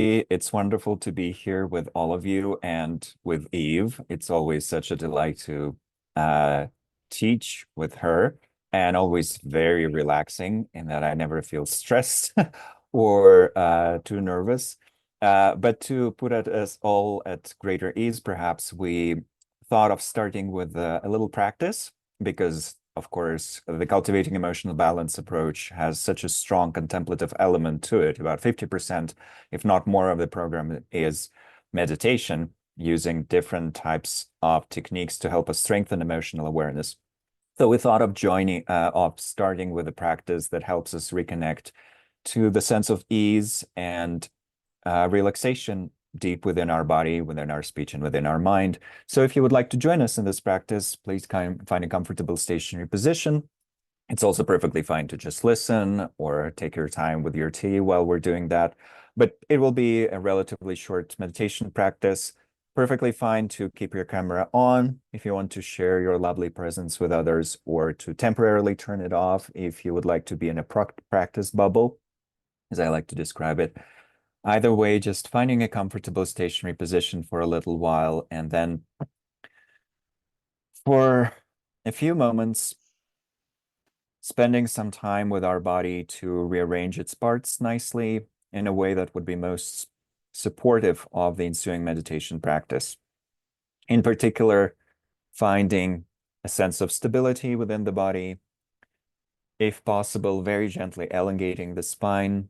It's wonderful to be here with all of you and with Eve. It's always such a delight to uh, teach with her, and always very relaxing in that I never feel stressed or too nervous. But to put us all at greater ease, perhaps we thought of starting with a little practice because, of course, the Cultivating Emotional Balance approach has such a strong contemplative element to it. About 50%, if not more, of the program is meditation using different types of techniques to help us strengthen emotional awareness. So we thought of starting with a practice that helps us reconnect to the sense of ease and relaxation deep within our body, within our speech, and within our mind. So if you would like to join us in this practice, please find a comfortable stationary position. It's also perfectly fine to just listen or take your time with your tea while we're doing that. But it will be a relatively short meditation practice. Perfectly fine to keep your camera on if you want to share your lovely presence with others, or to temporarily turn it off if you would like to be in a practice bubble, as I like to describe it. Either way, just finding a comfortable stationary position for a little while, and then for a few moments, spending some time with our body to rearrange its parts nicely in a way that would be most supportive of the ensuing meditation practice. In particular, finding a sense of stability within the body, if possible, very gently elongating the spine,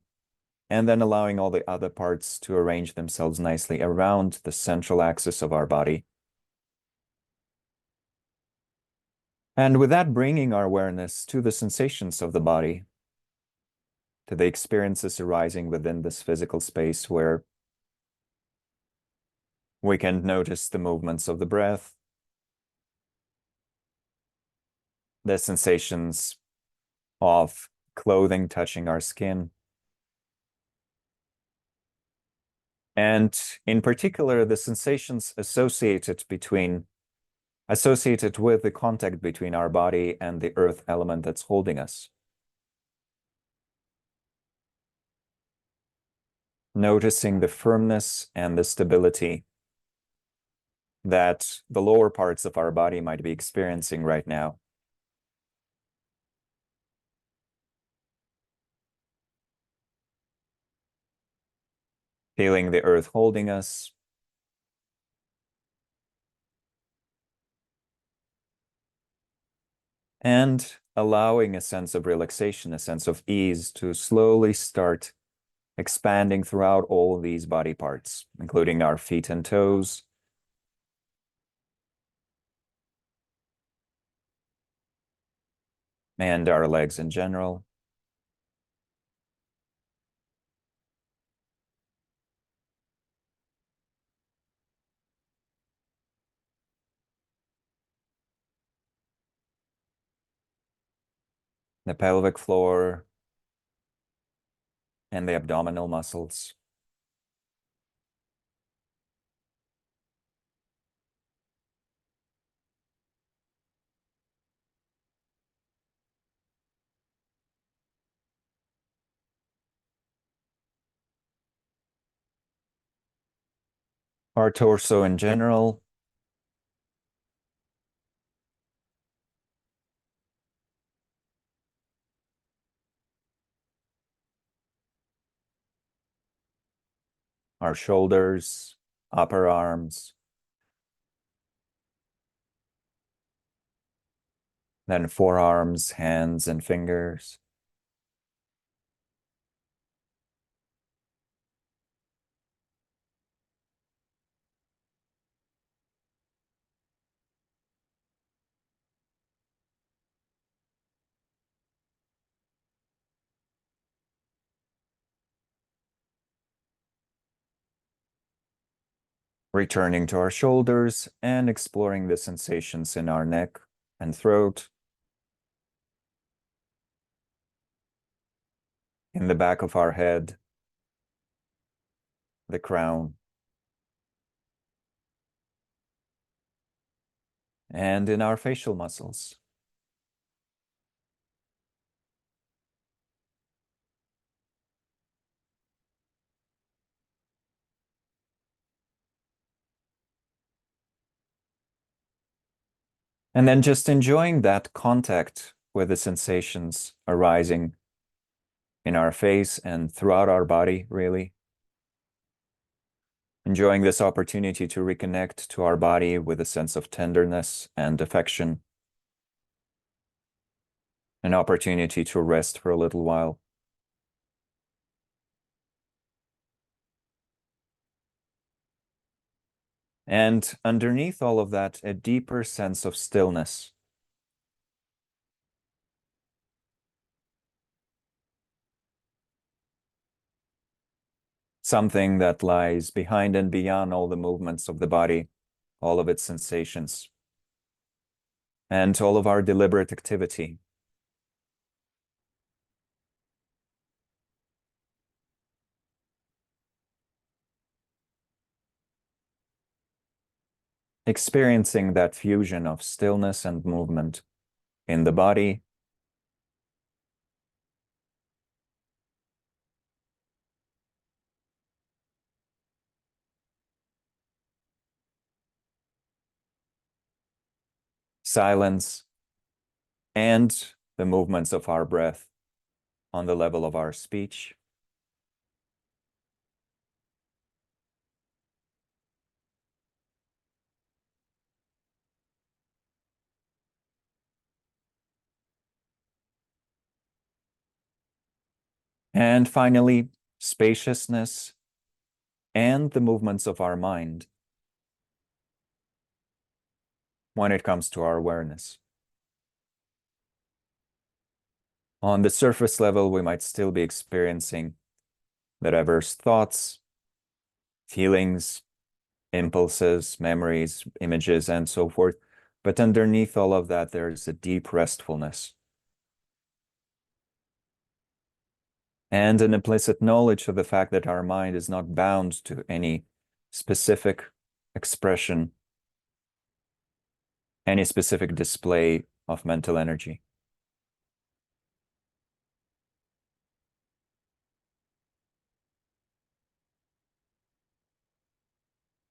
and then allowing all the other parts to arrange themselves nicely around the central axis of our body. And with that, bringing our awareness to the sensations of the body, to the experiences arising within this physical space where we can notice the movements of the breath, the sensations of clothing touching our skin, and in particular, the sensations associated with the contact between our body and the earth element that's holding us. Noticing the firmness and the stability that the lower parts of our body might be experiencing right now. Feeling the earth holding us, and allowing a sense of relaxation, a sense of ease to slowly start expanding throughout all of these body parts, including our feet and toes, and our legs in general. The pelvic floor and the abdominal muscles. Our torso in general, our shoulders, upper arms, then forearms, hands, and fingers. Returning to our shoulders and exploring the sensations in our neck and throat, in the back of our head, the crown, and in our facial muscles. And then just enjoying that contact with the sensations arising in our face and throughout our body, really. Enjoying this opportunity to reconnect to our body with a sense of tenderness and affection, an opportunity to rest for a little while. And underneath all of that, a deeper sense of stillness. Something that lies behind and beyond all the movements of the body, all of its sensations, and all of our deliberate activity. Experiencing that fusion of stillness and movement in the body, silence, and the movements of our breath on the level of our speech. And finally, spaciousness and the movements of our mind when it comes to our awareness. On the surface level, we might still be experiencing the diverse thoughts, feelings, impulses, memories, images, and so forth. But underneath all of that, there's a deep restfulness and an implicit knowledge of the fact that our mind is not bound to any specific expression, any specific display of mental energy.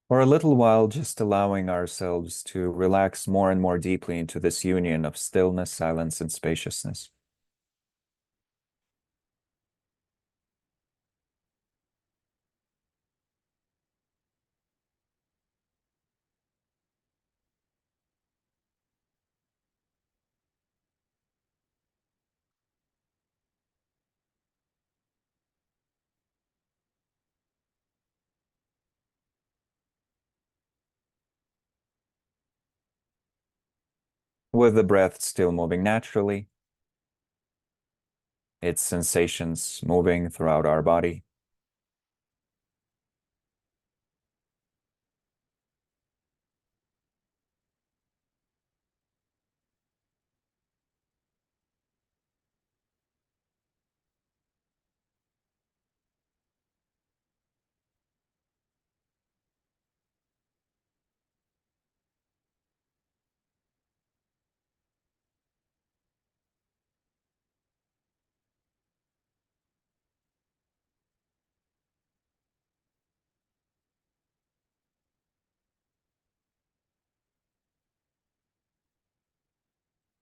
For a little while, just allowing ourselves to relax more and more deeply into this union of stillness, silence, and spaciousness. With the breath still moving naturally, its sensations moving throughout our body.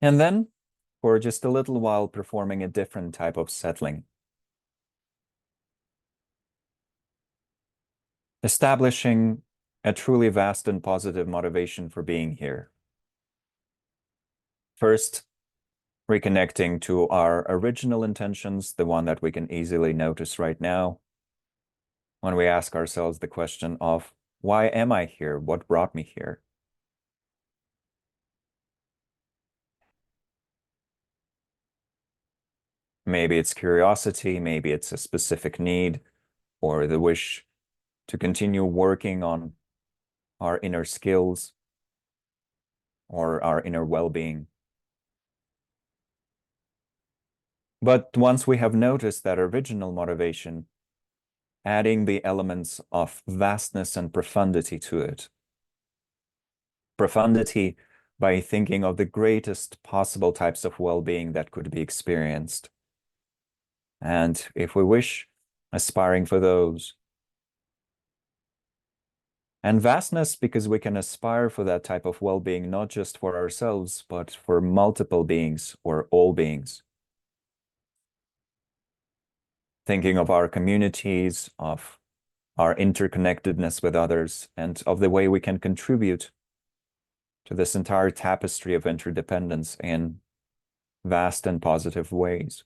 And then, for just a little while, performing a different type of settling. Establishing a truly vast and positive motivation for being here. First, reconnecting to our original intentions, the one that we can easily notice right now, when we ask ourselves the question of, why am I here? What brought me here? Maybe it's curiosity, maybe it's a specific need, or the wish to continue working on our inner skills or our inner well-being. But once we have noticed that original motivation, adding the elements of vastness and profundity to it. Profundity by thinking of the greatest possible types of well-being that could be experienced. And if we wish, aspiring for those. And vastness because we can aspire for that type of well-being, not just for ourselves, but for multiple beings or all beings. Thinking of our communities, of our interconnectedness with others, and of the way we can contribute to this entire tapestry of interdependence in vast and positive ways.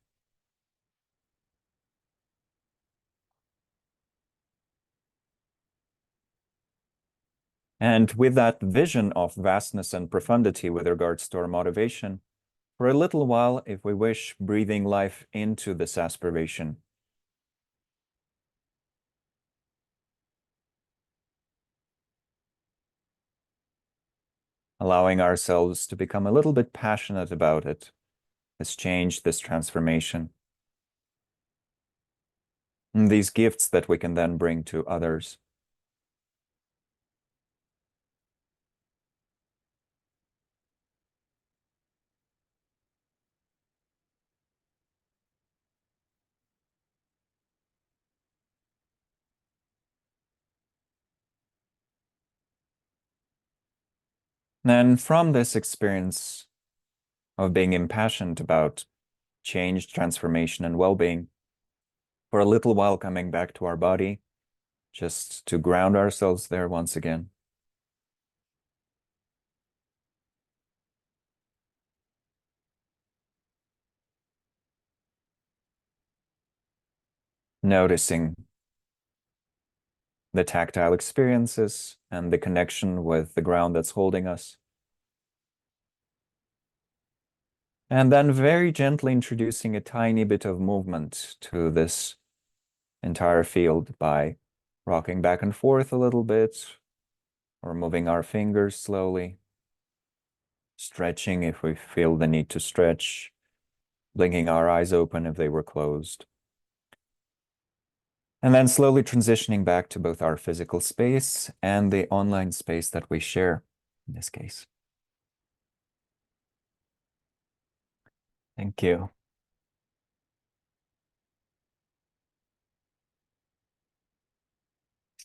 And with that vision of vastness and profundity with regards to our motivation, for a little while, if we wish, breathing life into this aspiration. Allowing ourselves to become a little bit passionate about it, this change, this transformation, and these gifts that we can then bring to others. And from this experience of being impassioned about change, transformation, and well-being, for a little while coming back to our body, just to ground ourselves there once again. Noticing the tactile experiences and the connection with the ground that's holding us. And then very gently introducing a tiny bit of movement to this entire field by rocking back and forth a little bit or moving our fingers slowly, stretching if we feel the need to stretch, blinking our eyes open if they were closed. And then slowly transitioning back to both our physical space and the online space that we share in this case. Thank you.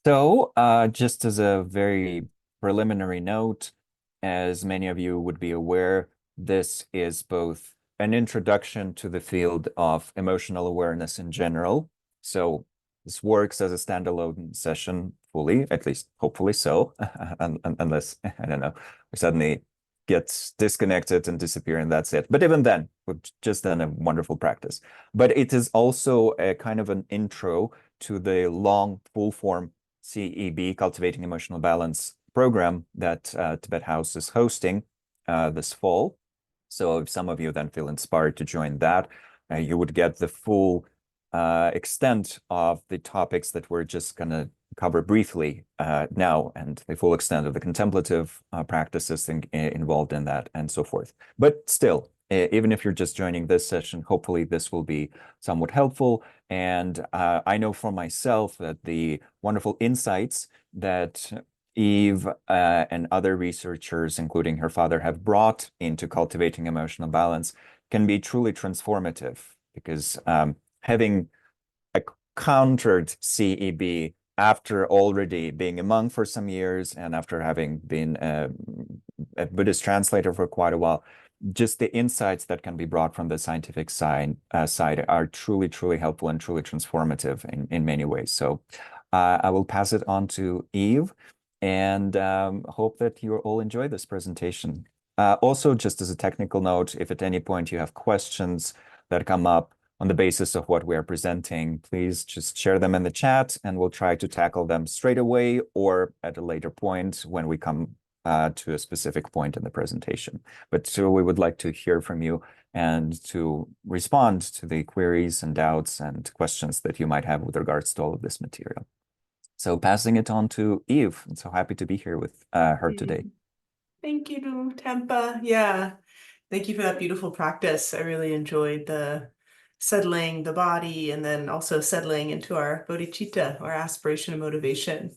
So, just as a very preliminary note, as many of you would be aware, this is both an introduction to the field of emotional awareness in general. So this works as a standalone session fully, at least hopefully so, unless, I don't know, we suddenly get disconnected and disappear and that's it. But even then, we've just done a wonderful practice. But it is also a kind of an intro to the long full form CEB, Cultivating Emotional Balance program that Tibet House is hosting this fall. So if some of you then feel inspired to join that, you would get the full extent of the topics that we're just going to cover briefly now, and the full extent of the contemplative practices involved in that and so forth. But still, even if you're just joining this session, hopefully this will be somewhat helpful. And I know for myself that the wonderful insights that Eve and other researchers, including her father, have brought into cultivating emotional balance can be truly transformative because having countered CEB after already being a monk for some years and after having been a Buddhist translator for quite a while, just the insights that can be brought from the scientific side are truly, truly helpful and truly transformative in many ways. So I will pass it on to Eve and hope that you all enjoy this presentation. Also, just as a technical note, if at any point you have questions that come up on the basis of what we are presenting, please just share them in the chat and we'll try to tackle them straight away or at a later point when we come to a specific point in the presentation. But so we would like to hear from you and to respond to the queries and doubts and questions that you might have with regards to all of this material. So passing it on to Eve. I'm so happy to be here with her today. Thank you, Tenpa. Yeah, thank you for that beautiful practice. I really enjoyed the settling the body and then also settling into our bodhicitta, our aspiration and motivation.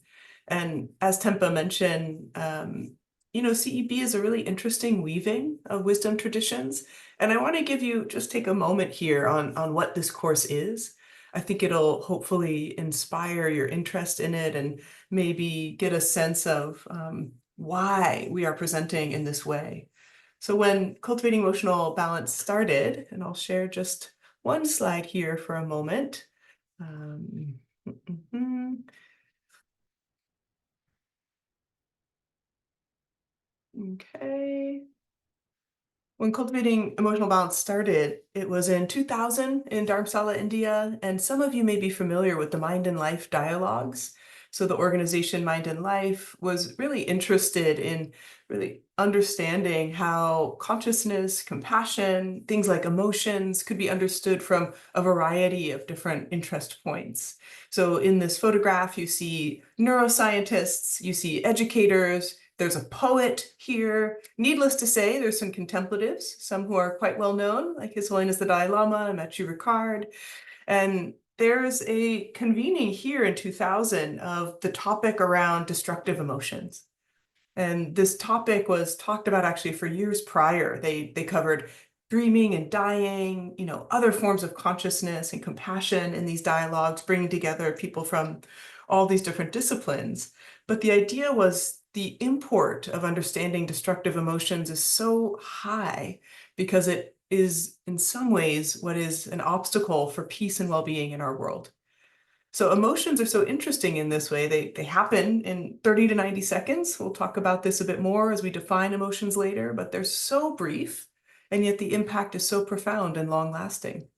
And as Tenpa mentioned, CEB is a really interesting weaving of wisdom traditions. And I want to give you just take a moment here on what this course is. I think it'll hopefully inspire your interest in it and maybe get a sense of why we are presenting in this way. So when Cultivating Emotional Balance started, and I'll share just one slide here for a moment. Um, okay. When Cultivating Emotional Balance started, it was in 2000 in Dharamsala, India, and some of you may be familiar with the Mind and Life dialogues. So the organization Mind and Life was really interested in really understanding how consciousness, compassion, things like emotions could be understood from a variety of different interest points. So in this photograph, you see neuroscientists, you see educators, there's a poet here. Needless to say, there's some contemplatives, some who are quite well known, like His Holiness the Dalai Lama and Matthieu Ricard. And there's a convening here in 2000 of the topic around destructive emotions. And this topic was talked about actually for years prior. They covered dreaming and dying, other forms of consciousness and compassion in these dialogues, bringing together people from all these different disciplines. But the idea was the import of understanding destructive emotions is so high because it is in some ways what is an obstacle for peace and well-being in our world. So emotions are so interesting in this way. They happen in 30 to 90 seconds. We'll talk about this a bit more as we define emotions later, but they're so brief, and yet the impact is so profound and long lasting.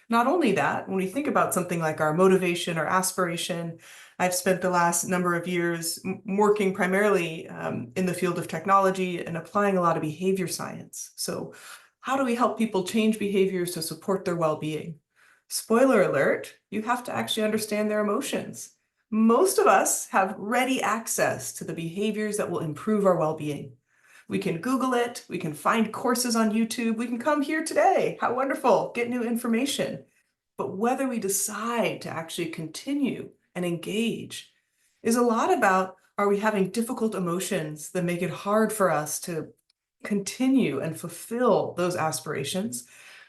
Not only that, when we think about something like our motivation or aspiration, I've spent the last number of years working primarily in the field of technology and applying a lot of behavior science. So how do we help people change behaviors to support their well-being? Spoiler alert, you have to actually understand their emotions. Most of us have ready access to the behaviors that will improve our well-being. We can Google it, we can find courses on YouTube, we can come here today. How wonderful, get new information. But whether we decide to actually continue and engage is a lot about, are we having difficult emotions that make it hard for us to continue and fulfill those aspirations?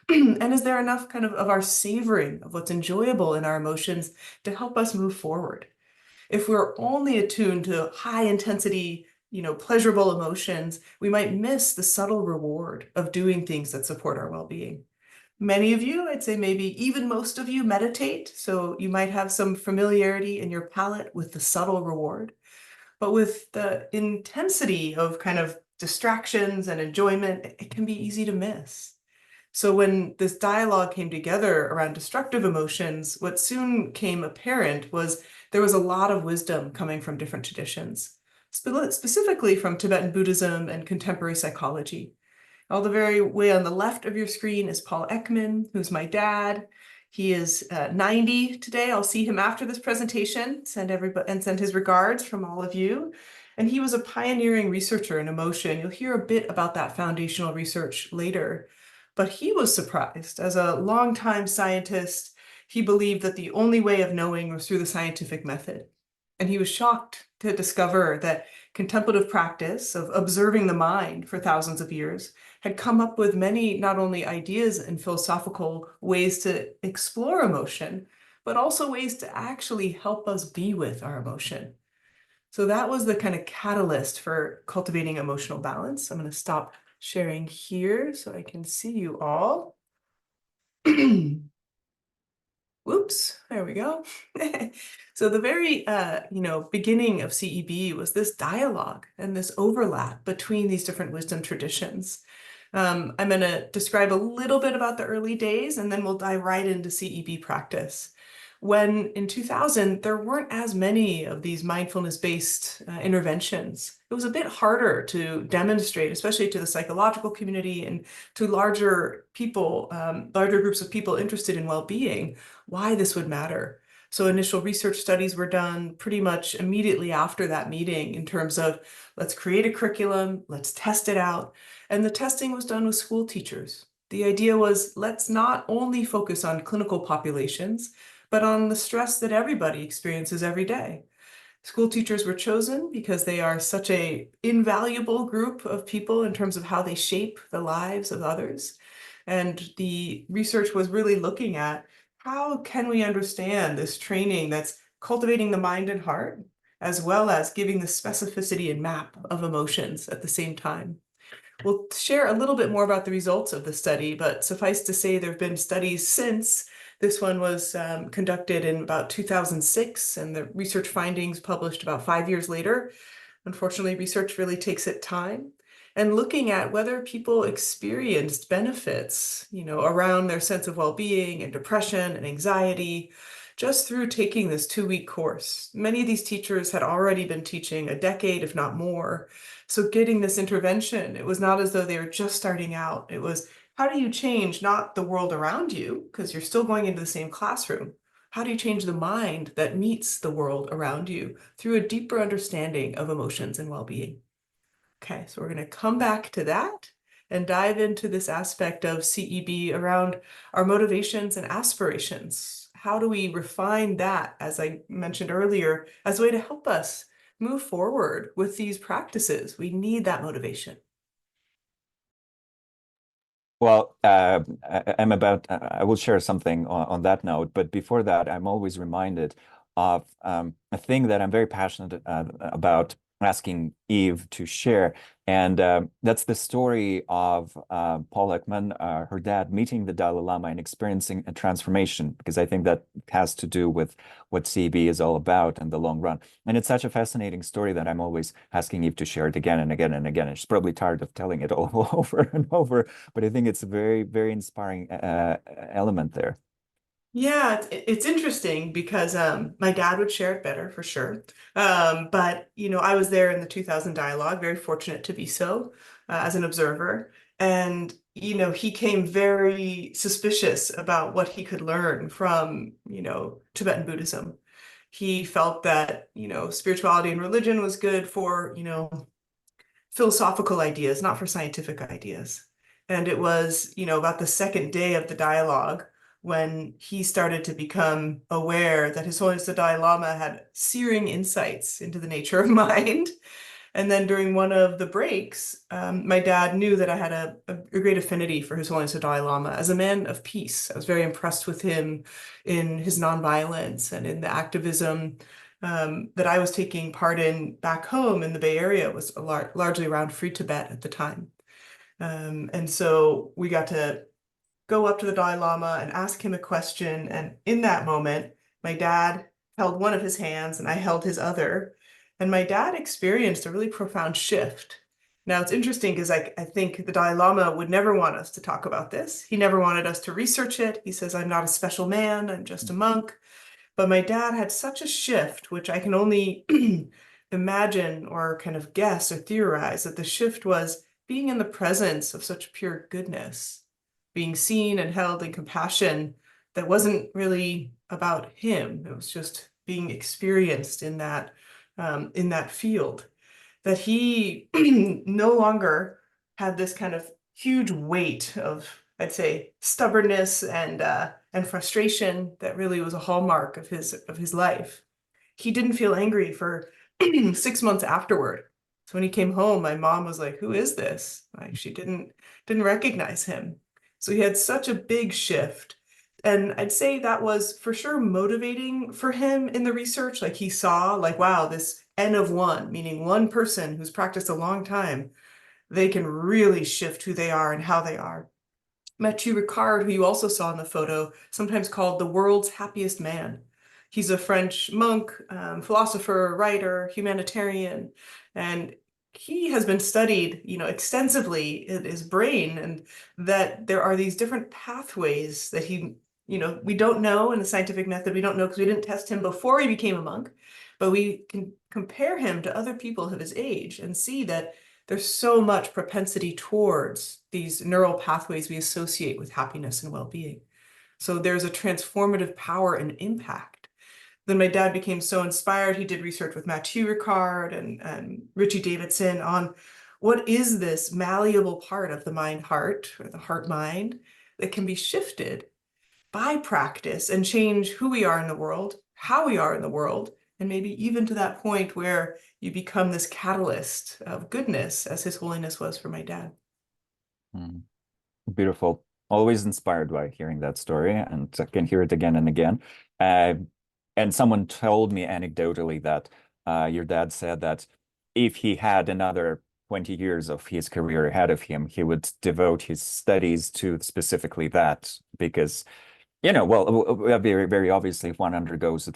And is there enough kind of our savoring of what's enjoyable in our emotions to help us move forward? If we're only attuned to high intensity, pleasurable emotions, we might miss the subtle reward of doing things that support our well-being. Many of you, I'd say maybe even most of you meditate, so you might have some familiarity in your palate with the subtle reward. But with the intensity of kind of distractions and enjoyment, it can be easy to miss. So when this dialogue came together around destructive emotions, what soon came apparent was there was a lot of wisdom coming from different traditions, specifically from Tibetan Buddhism and contemporary psychology. All the very way on the left of your screen is Paul Ekman, who's my dad. He is 90 today. I'll see him after this presentation. Send everybody and send his regards from all of you. And he was a pioneering researcher in emotion. You'll hear a bit about that foundational research later. But he was surprised. As a longtime scientist, he believed that the only way of knowing was through the scientific method. And he was shocked to discover that contemplative practice of observing the mind for thousands of years had come up with many not only ideas and philosophical ways to explore emotion, but also ways to actually help us be with our emotion. So that was the kind of catalyst for cultivating emotional balance. I'm going to stop sharing here so I can see you all. Whoops, there we go. So the very, beginning of CEB was this dialogue and this overlap between these different wisdom traditions. I'm going to describe a little bit about the early days, and then we'll dive right into CEB practice. When in 2000, there weren't as many of these mindfulness-based interventions. It was a bit harder to demonstrate, especially to the psychological community and to larger people, larger groups of people interested in well-being, why this would matter. So initial research studies were done pretty much immediately after that meeting in terms of let's create a curriculum, let's test it out. And the testing was done with school teachers. The idea was let's not only focus on clinical populations, but on the stress that everybody experiences every day. School teachers were chosen because they are such an invaluable group of people in terms of how they shape the lives of others. And the research was really looking at how can we understand this training that's cultivating the mind and heart, as well as giving the specificity and map of emotions at the same time? We'll share a little bit more about the results of the study, but suffice to say there have been studies since. This one was conducted in about 2006, and the research findings published about 5 years later. Unfortunately, research really takes its time. And looking at whether people experienced benefits, around their sense of well-being and depression and anxiety, just through taking this 2-week course. Many of these teachers had already been teaching a decade, if not more. So getting this intervention, it was not as though they were just starting out. It was, how do you change not the world around you, because you're still going into the same classroom? How do you change the mind that meets the world around you through a deeper understanding of emotions and well-being? Okay, so we're going to come back to that and dive into this aspect of CEB around our motivations and aspirations. How do we refine that, as I mentioned earlier, as a way to help us move forward with these practices? We need that motivation. Well, I will share something on that note, but before that, I'm always reminded of a thing that I'm very passionate about asking Eve to share. And that's the story of Paul Ekman, her dad, meeting the Dalai Lama and experiencing a transformation, because I think that has to do with what CB is all about in the long run. And it's such a fascinating story that I'm always asking Eve to share it again and again and again. And she's probably tired of telling it all over and over, but I think it's a very, very inspiring element there. Yeah, it's interesting because my dad would share it better for sure. But I was there in the 2000 dialogue, very fortunate to be so as an observer. And he came very suspicious about what he could learn from Tibetan Buddhism. He felt that spirituality and religion was good for philosophical ideas, not for scientific ideas. And it was, about the second day of the dialogue when he started to become aware that His Holiness the Dalai Lama had searing insights into the nature of mind. And then during one of the breaks, my dad knew that I had a great affinity for His Holiness the Dalai Lama as a man of peace. I was very impressed with him in his nonviolence and in the activism that I was taking part in back home in the Bay Area. Was largely around Free Tibet at the time. And so we got to go up to the Dalai Lama and ask him a question. And in that moment, my dad held one of his hands and I held his other. And my dad experienced a really profound shift. Now, it's interesting because I think the Dalai Lama would never want us to talk about this. He never wanted us to research it. He says, I'm not a special man, I'm just a monk. But my dad had such a shift, which I can only imagine or kind of guess or theorize that the shift was being in the presence of such pure goodness, being seen and held in compassion that wasn't really about him. It was just being experienced in that field. That he no longer had this kind of huge weight of, I'd say, stubbornness and frustration that really was a hallmark of his life. He didn't feel angry for 6 months afterward. So when he came home, my mom was like, "Who is this?" Like she didn't recognize him. So he had such a big shift. And I'd say that was for sure motivating for him in the research. Like he saw, like, wow, this N of one, meaning one person who's practiced a long time, they can really shift who they are and how they are. Mathieu Ricard, who you also saw in the photo, sometimes called the world's happiest man. He's a French monk, philosopher, writer, humanitarian, and he has been studied, extensively in his brain, and that there are these different pathways that we don't know in the scientific method. We don't know because we didn't test him before he became a monk, but we can compare him to other people of his age and see that there's so much propensity towards these neural pathways we associate with happiness and well-being. So there's a transformative power and impact. Then my dad became so inspired. He did research with Mathieu Ricard and Richie Davidson on what is this malleable part of the mind-heart or the heart-mind that can be shifted by practice and change who we are in the world, how we are in the world, and maybe even to that point where you become this catalyst of goodness, as His Holiness was for my dad. Mm, beautiful. always inspired by hearing that story, and I can hear it again and again. Uh, and someone told me anecdotally that your dad said that if he had another 20 years of his career ahead of him, he would devote his studies to specifically that because well, very, very obviously, if one undergoes a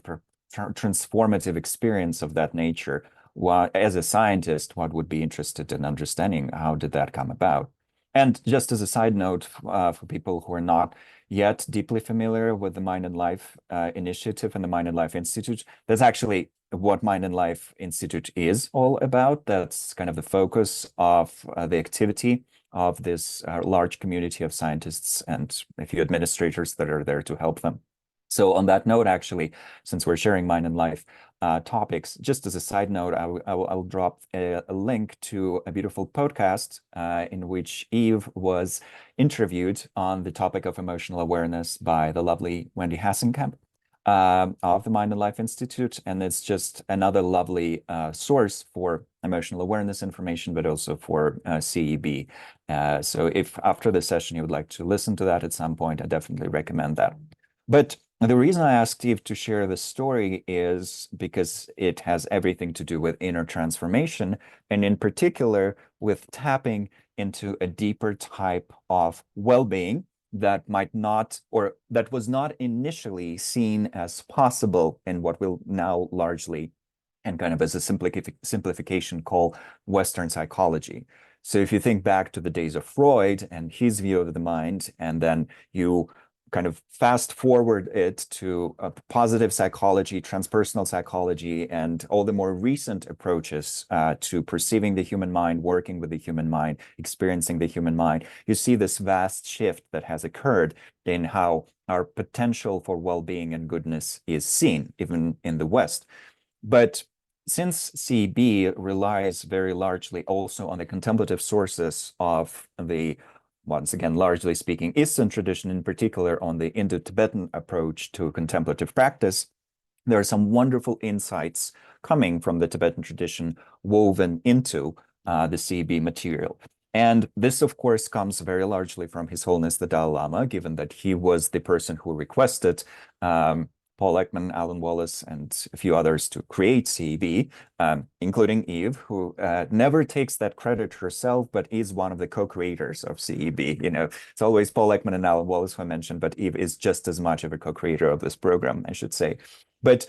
transformative experience of that nature, as a scientist, one would be interested in understanding how did that come about. And just as a side note, for people who are not yet deeply familiar with the Mind and Life initiative and the Mind and Life Institute, that's actually what Mind and Life Institute is all about. That's kind of the focus of the activity of this large community of scientists and a few administrators that are there to help them. So on that note, actually, since we're sharing Mind and Life topics, just as a side note, I'll drop a link to a beautiful podcast in which Eve was interviewed on the topic of emotional awareness by the lovely Wendy Hassenkamp of the Mind and Life Institute. And it's just another lovely source for emotional awareness information, but also for CEB. So if after the session you would like to listen to that at some point, I definitely recommend that. But the reason I asked Steve to share this story is because it has everything to do with inner transformation, and in particular with tapping into a deeper type of well-being that might not, or that was not initially seen as possible in what we'll now largely, and kind of as a simplification, call Western psychology. So if you think back to the days of Freud and his view of the mind, and then you kind of fast forward it to positive psychology, transpersonal psychology, and all the more recent approaches to perceiving the human mind, working with the human mind, experiencing the human mind, you see this vast shift that has occurred in how our potential for well-being and goodness is seen, even in the West. But since CB relies very largely also on the contemplative sources of the, once again, largely speaking, Eastern tradition, in particular on the Indo-Tibetan approach to contemplative practice, there are some wonderful insights coming from the Tibetan tradition woven into the CB material. And this, of course, comes very largely from His Holiness the Dalai Lama, given that he was the person who requested Paul Ekman, Alan Wallace, and a few others to create CEB, including Eve, who never takes that credit herself, but is one of the co-creators of CEB. It's always Paul Ekman and Alan Wallace who I mentioned, but Eve is just as much of a co-creator of this program, I should say. But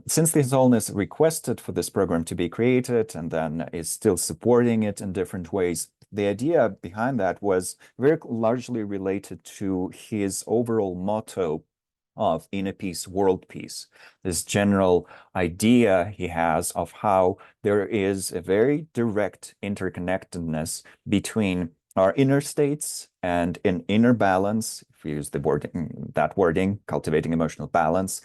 since His Holiness requested for this program to be created and then is still supporting it in different ways, the idea behind that was very largely related to his overall motto of inner peace, world peace. This general idea he has of how there is a very direct interconnectedness between our inner states and an inner balance, if we use that wording, cultivating emotional balance,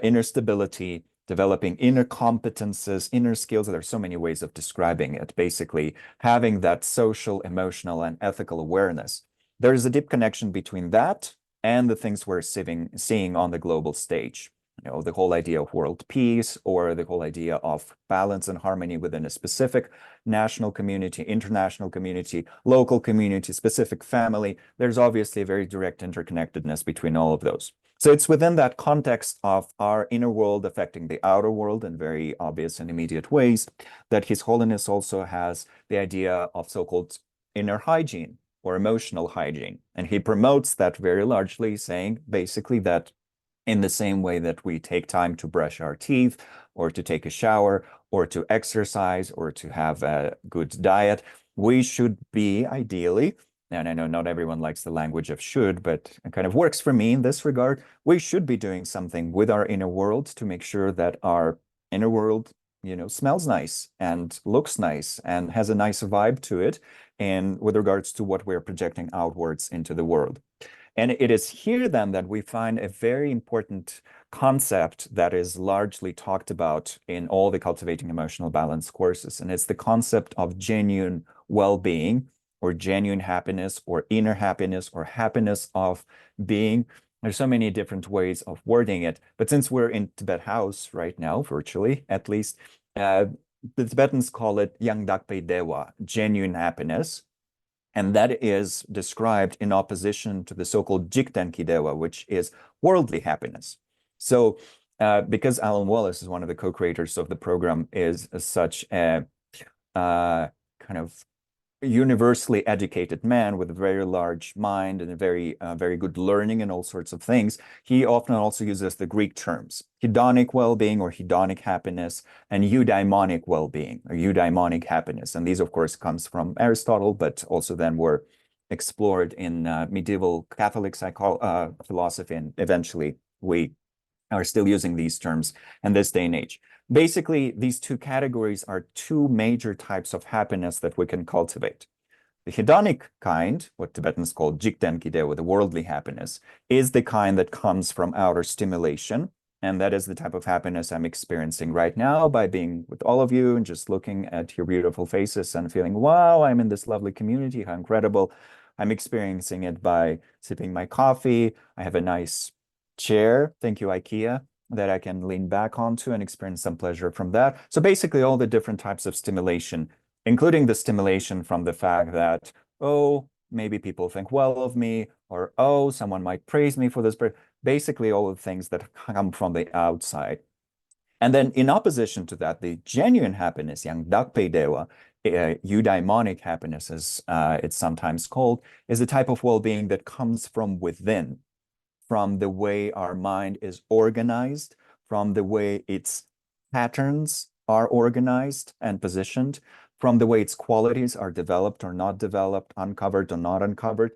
inner stability, developing inner competences, inner skills. There are so many ways of describing it. Basically, having that social, emotional, and ethical awareness. There is a deep connection between that and the things we're seeing on the global stage. The whole idea of world peace, or the whole idea of balance and harmony within a specific national community, international community, local community, specific family. There's obviously a very direct interconnectedness between all of those. So it's within that context of our inner world affecting the outer world in very obvious and immediate ways that His Holiness also has the idea of so-called inner hygiene or emotional hygiene. And he promotes that very largely, saying basically that in the same way that we take time to brush our teeth or to take a shower or to exercise or to have a good diet, we should be ideally, and I know not everyone likes the language of should, but it kind of works for me in this regard, we should be doing something with our inner world to make sure that our inner world, smells nice and looks nice and has a nice vibe to it, and with regards to what we're projecting outwards into the world. And it is here then that we find a very important concept that is largely talked about in all the Cultivating Emotional Balance courses. And it's the concept of genuine well-being or genuine happiness or inner happiness or happiness of being. There's so many different ways of wording it. But since we're in Tibet House right now, virtually at least, the Tibetans call it Yang Dakpe Dewa, genuine happiness. And that is described in opposition to the so-called Jiktenkidewa, which is worldly happiness. So because Alan Wallace is one of the co-creators of the program, is such a kind of universally educated man with a very large mind and a very good learning and all sorts of things, he often also uses the Greek terms, hedonic well-being or hedonic happiness, and eudaimonic well-being or eudaimonic happiness. And these, of course, comes from Aristotle, but also then were explored in medieval Catholic philosophy, and eventually we are still using these terms in this day and age. Basically, these two categories are two major types of happiness that we can cultivate. The hedonic kind, what Tibetans call jikten-kide, the worldly happiness, is the kind that comes from outer stimulation. And that is the type of happiness I'm experiencing right now by being with all of you and just looking at your beautiful faces and feeling, wow, I'm in this lovely community, how incredible. I'm experiencing it by sipping my coffee. I have a nice chair, thank you, IKEA, that I can lean back onto and experience some pleasure from that. So basically all the different types of stimulation, including the stimulation from the fact that, oh, maybe people think well of me, or oh, someone might praise me for this, but basically all of the things that come from the outside. And then in opposition to that, the genuine happiness, yang dakpe dewa, eudaimonic happiness, as it's sometimes called, is a type of well-being that comes from within, from the way our mind is organized, from the way its patterns are organized and positioned, from the way its qualities are developed or not developed, uncovered or not uncovered.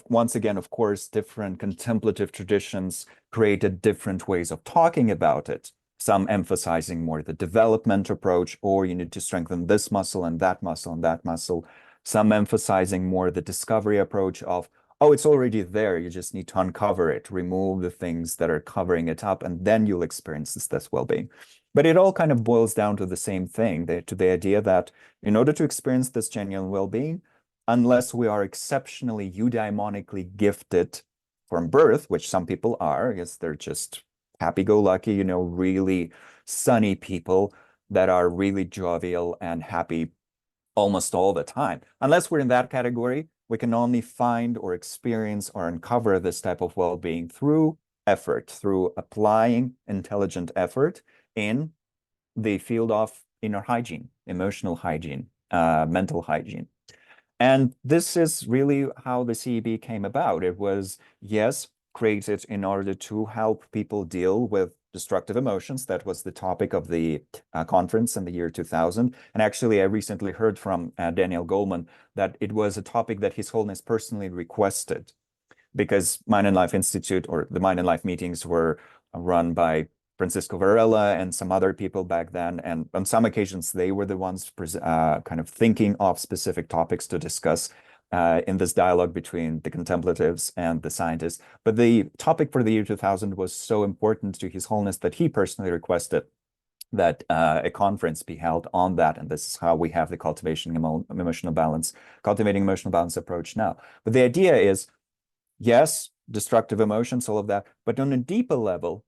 Once again, of course, different contemplative traditions created different ways of talking about it. Some emphasizing more the development approach, or you need to strengthen this muscle and that muscle and that muscle. Some emphasizing more the discovery approach of, oh, it's already there. You just need to uncover it, remove the things that are covering it up, and then you'll experience this well-being. But it all kind of boils down to the same thing, to the idea that in order to experience this genuine well-being, unless we are exceptionally eudaimonically gifted from birth, which some people are, I guess they're just happy-go-lucky, really sunny people that are really jovial and happy almost all the time. Unless we're in that category, we can only find or experience or uncover this type of well-being through effort, through applying intelligent effort in the field of inner hygiene, emotional hygiene, mental hygiene. And this is really how the CEB came about. It was, yes, created in order to help people deal with destructive emotions. That was the topic of the conference in the year 2000. And actually, I recently heard from Daniel Goleman that it was a topic that His Holiness personally requested, because Mind and Life Institute, or the Mind and Life meetings, were run by Francisco Varela and some other people back then. And on some occasions, they were the ones kind of thinking of specific topics to discuss in this dialogue between the contemplatives and the scientists. But the topic for the year 2000 was so important to His Holiness that he personally requested that a conference be held on that. And this is how we have the Cultivating Emotional Balance approach now. But the idea is, yes, destructive emotions, all of that, but on a deeper level,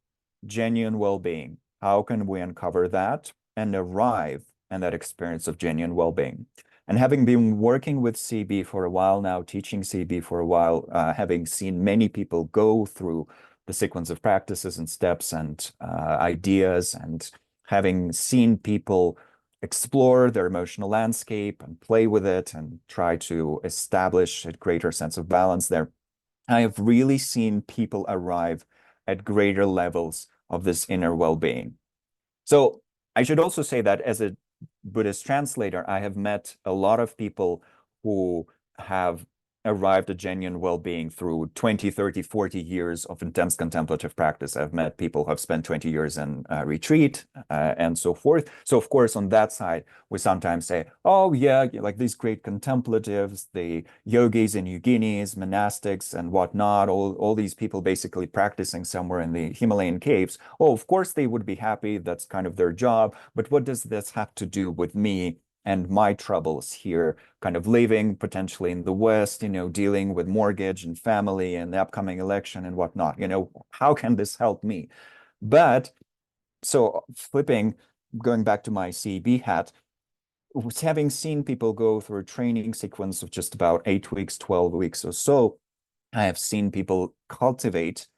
genuine well-being. How can we uncover that and arrive in that experience of genuine well-being? And having been working with CB for a while now, teaching CB for a while, having seen many people go through the sequence of practices and steps and ideas, and having seen people explore their emotional landscape and play with it and try to establish a greater sense of balance there, I have really seen people arrive at greater levels of this inner well-being. So I should also say that as a Buddhist translator, I have met a lot of people who have arrived at genuine well-being through 20, 30, 40 years of intense contemplative practice. I've met people who have spent 20 years in retreat and so forth. So of course, on that side, we sometimes say, oh yeah, like these great contemplatives, the yogis and yoginis, monastics and whatnot, all these people basically practicing somewhere in the Himalayan caves. Oh, of course they would be happy. That's kind of their job. But what does this have to do with me and my troubles here, kind of living potentially in the West, dealing with mortgage and family and the upcoming election and whatnot? How can this help me? But so going back to my CEB hat, having seen people go through a training sequence of just about 8 weeks, 12 weeks or so, I have seen people cultivate,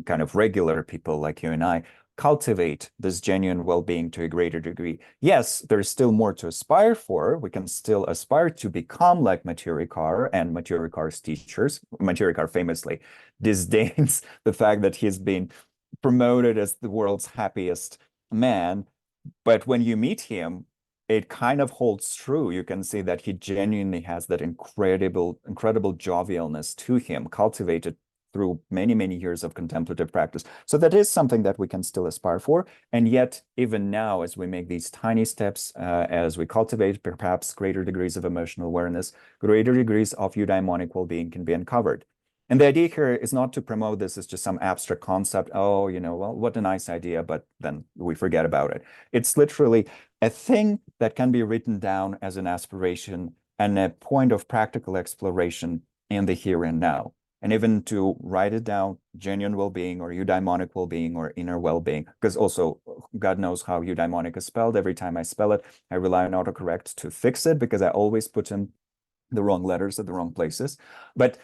kind of regular people like you and I, cultivate this genuine well-being to a greater degree. Yes, there's still more to aspire for. We can still aspire to become like Mathieu Ricard and Mathieu Ricard's teachers. Mathieu Ricard famously disdains the fact that he's been promoted as the world's happiest man. But when you meet him, it kind of holds true. You can see that he genuinely has that incredible jovialness to him, cultivated through many, many years of contemplative practice. So that is something that we can still aspire for. And yet, even now, as we make these tiny steps, as we cultivate perhaps greater degrees of emotional awareness, greater degrees of eudaimonic well-being can be uncovered. And the idea here is not to promote this as just some abstract concept. Oh, well, what a nice idea, but then we forget about it. It's literally a thing that can be written down as an aspiration and a point of practical exploration in the here and now. And even to write it down, genuine well-being or eudaimonic well-being or inner well-being, because also God knows how eudaimonic is spelled. Every time I spell it, I rely on autocorrect to fix it because I always put in the wrong letters at the wrong places. But,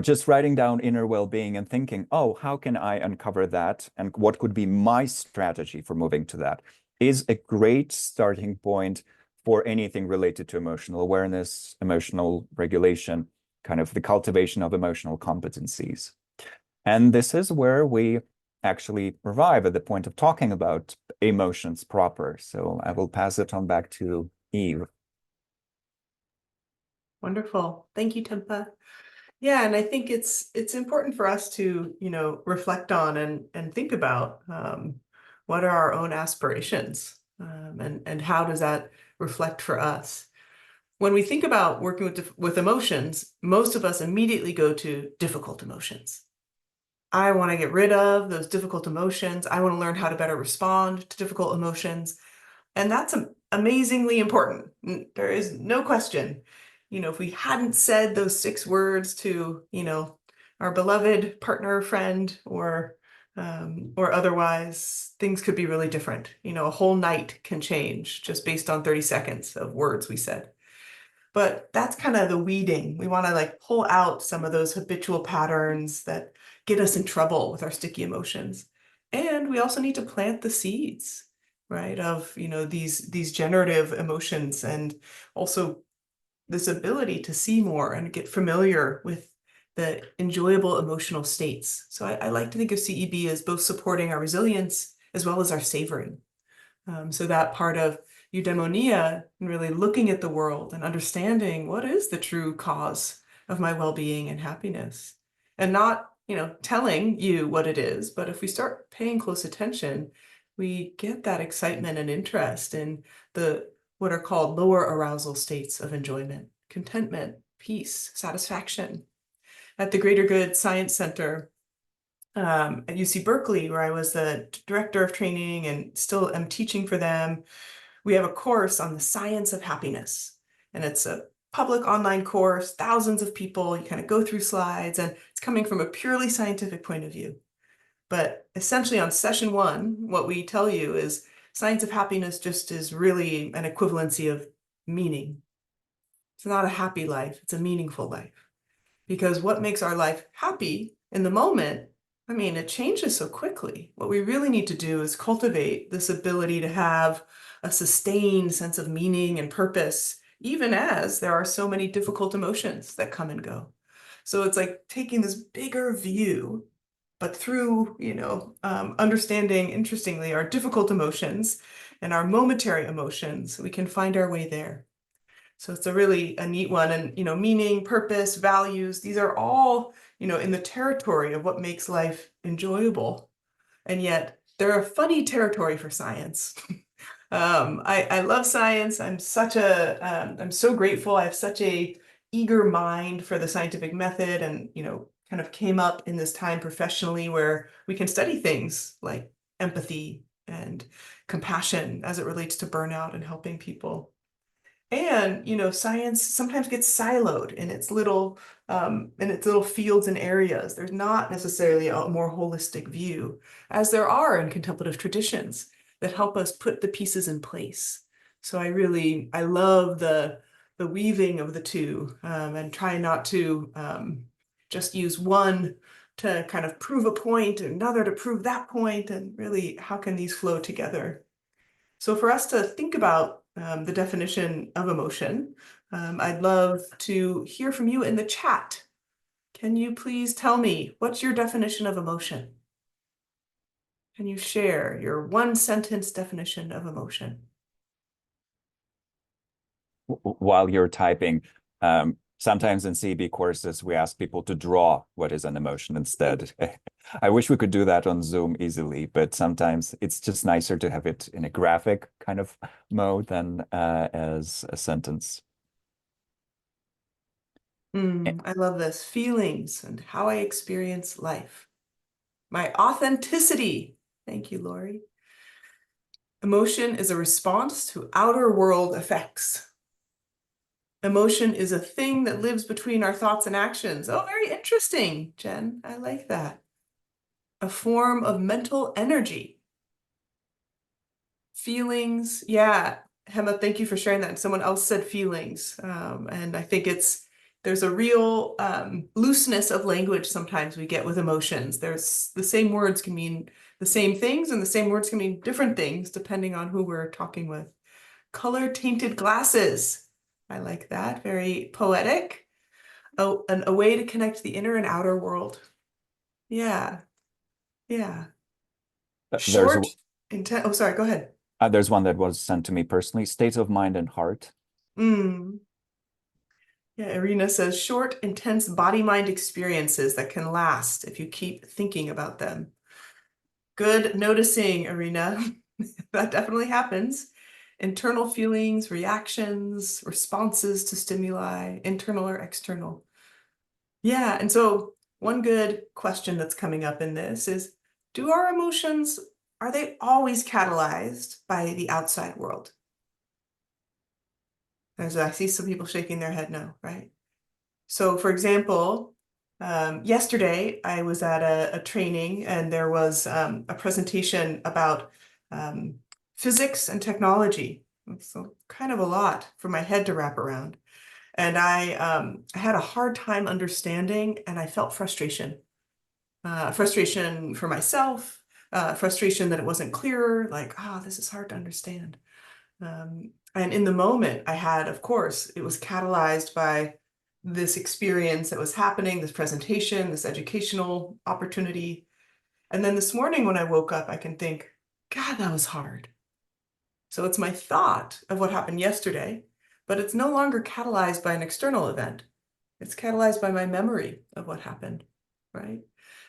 just writing down inner well-being and thinking, oh, how can I uncover that? And what could be my strategy for moving to that is a great starting point for anything related to emotional awareness, emotional regulation, kind of the cultivation of emotional competencies. And this is where we actually arrive at the point of talking about emotions proper. So I will pass it on back to Eve. Wonderful. Thank you, Tenpa. Yeah, and I think it's important for us to, reflect on and think about what are our own aspirations, and how does that reflect for us. When we think about working with emotions, most of us immediately go to difficult emotions. I want to get rid of those difficult emotions. I want to learn how to better respond to difficult emotions. And that's amazingly important. There is no question. If we hadn't said those 6 words to, our beloved partner, friend, or otherwise, things could be really different. A whole night can change just based on 30 seconds of words we said. But that's kind of the weeding. We want to like pull out some of those habitual patterns that get us in trouble with our sticky emotions. And we also need to plant the seeds, right, of, these generative emotions, and also this ability to see more and get familiar with the enjoyable emotional states. So I like to think of CEB as both supporting our resilience as well as our savoring. So that part of eudaimonia and really looking at the world and understanding what is the true cause of my well-being and happiness, and not, telling you what it is, but if we start paying close attention, we get that excitement and interest in the what are called lower arousal states of enjoyment, contentment, peace, satisfaction. At the Greater Good Science Center, at UC Berkeley, where I was the director of training and still am teaching for them, we have a course on the science of happiness. And it's a public online course, thousands of people. You kind of go through slides, and it's coming from a purely scientific point of view. But essentially, on session 1, what we tell you is science of happiness just is really an equivalency of meaning. It's not a happy life, it's a meaningful life. Because what makes our life happy in the moment, I mean, it changes so quickly. What we really need to do is cultivate this ability to have a sustained sense of meaning and purpose, even as there are so many difficult emotions that come and go. So it's like taking this bigger view, but through, understanding, interestingly, our difficult emotions and our momentary emotions, we can find our way there. So it's a neat one. And, meaning, purpose, values, these are all, in the territory of what makes life enjoyable. And yet they're a funny territory for science. I love science. I'm so grateful. I have such a eager mind for the scientific method, and, kind of came up in this time professionally where we can study things like empathy and compassion as it relates to burnout and helping people. And, science sometimes gets siloed in its little fields and areas. There's not necessarily a more holistic view, as there are in contemplative traditions that help us put the pieces in place. So I love the weaving of the two, and try not to just use one to kind of prove a point, and another to prove that point, and really how can these flow together? So for us to think about the definition of emotion, I'd love to hear from you in the chat. Can you please tell me what's your definition of emotion? Can you share your one sentence definition of emotion? While you're typing, sometimes in CB courses, we ask people to draw what is an emotion instead. I wish we could do that on Zoom easily, but sometimes it's just nicer to have it in a graphic kind of mode than as a sentence. I love this. Feelings and how I experience life. My authenticity. Thank you, Lori. Emotion is a response to outer world effects. Emotion is a thing that lives between our thoughts and actions. Oh, very interesting, Jen. I like that. A form of mental energy. Feelings. Yeah, Hema, thank you for sharing that. Someone else said feelings. And I think there's a real looseness of language sometimes we get with emotions. There's the same words can mean the same things, and the same words can mean different things depending on who we're talking with. Color tainted glasses. I like that. Very poetic. Oh, a way to connect the inner and outer world. Yeah, yeah. There's Short, intent. Oh, sorry, go ahead. there's one that was sent to me personally, state of mind and heart. Mm. Yeah, Irina says short, intense body-mind experiences that can last if you keep thinking about them. Good noticing, Irina. That definitely happens. Internal feelings, reactions, responses to stimuli, internal or external. Yeah, and so one good question that's coming up in this is, do our emotions, are they always catalyzed by the outside world? As I see some people shaking their head no, right? So for example, yesterday I was at a training and there was a presentation about um, physics and technology. So kind of a lot for my head to wrap around. And I had a hard time understanding and I felt frustration. Frustration for myself, frustration that it wasn't clearer, like, this is hard to understand. And in the moment I had, of course, it was catalyzed by this experience that was happening, this presentation, this educational opportunity. And then this morning when I woke up, I can think, God, that was hard. So it's my thought of what happened yesterday, but it's no longer catalyzed by an external event. It's catalyzed by my memory of what happened, right?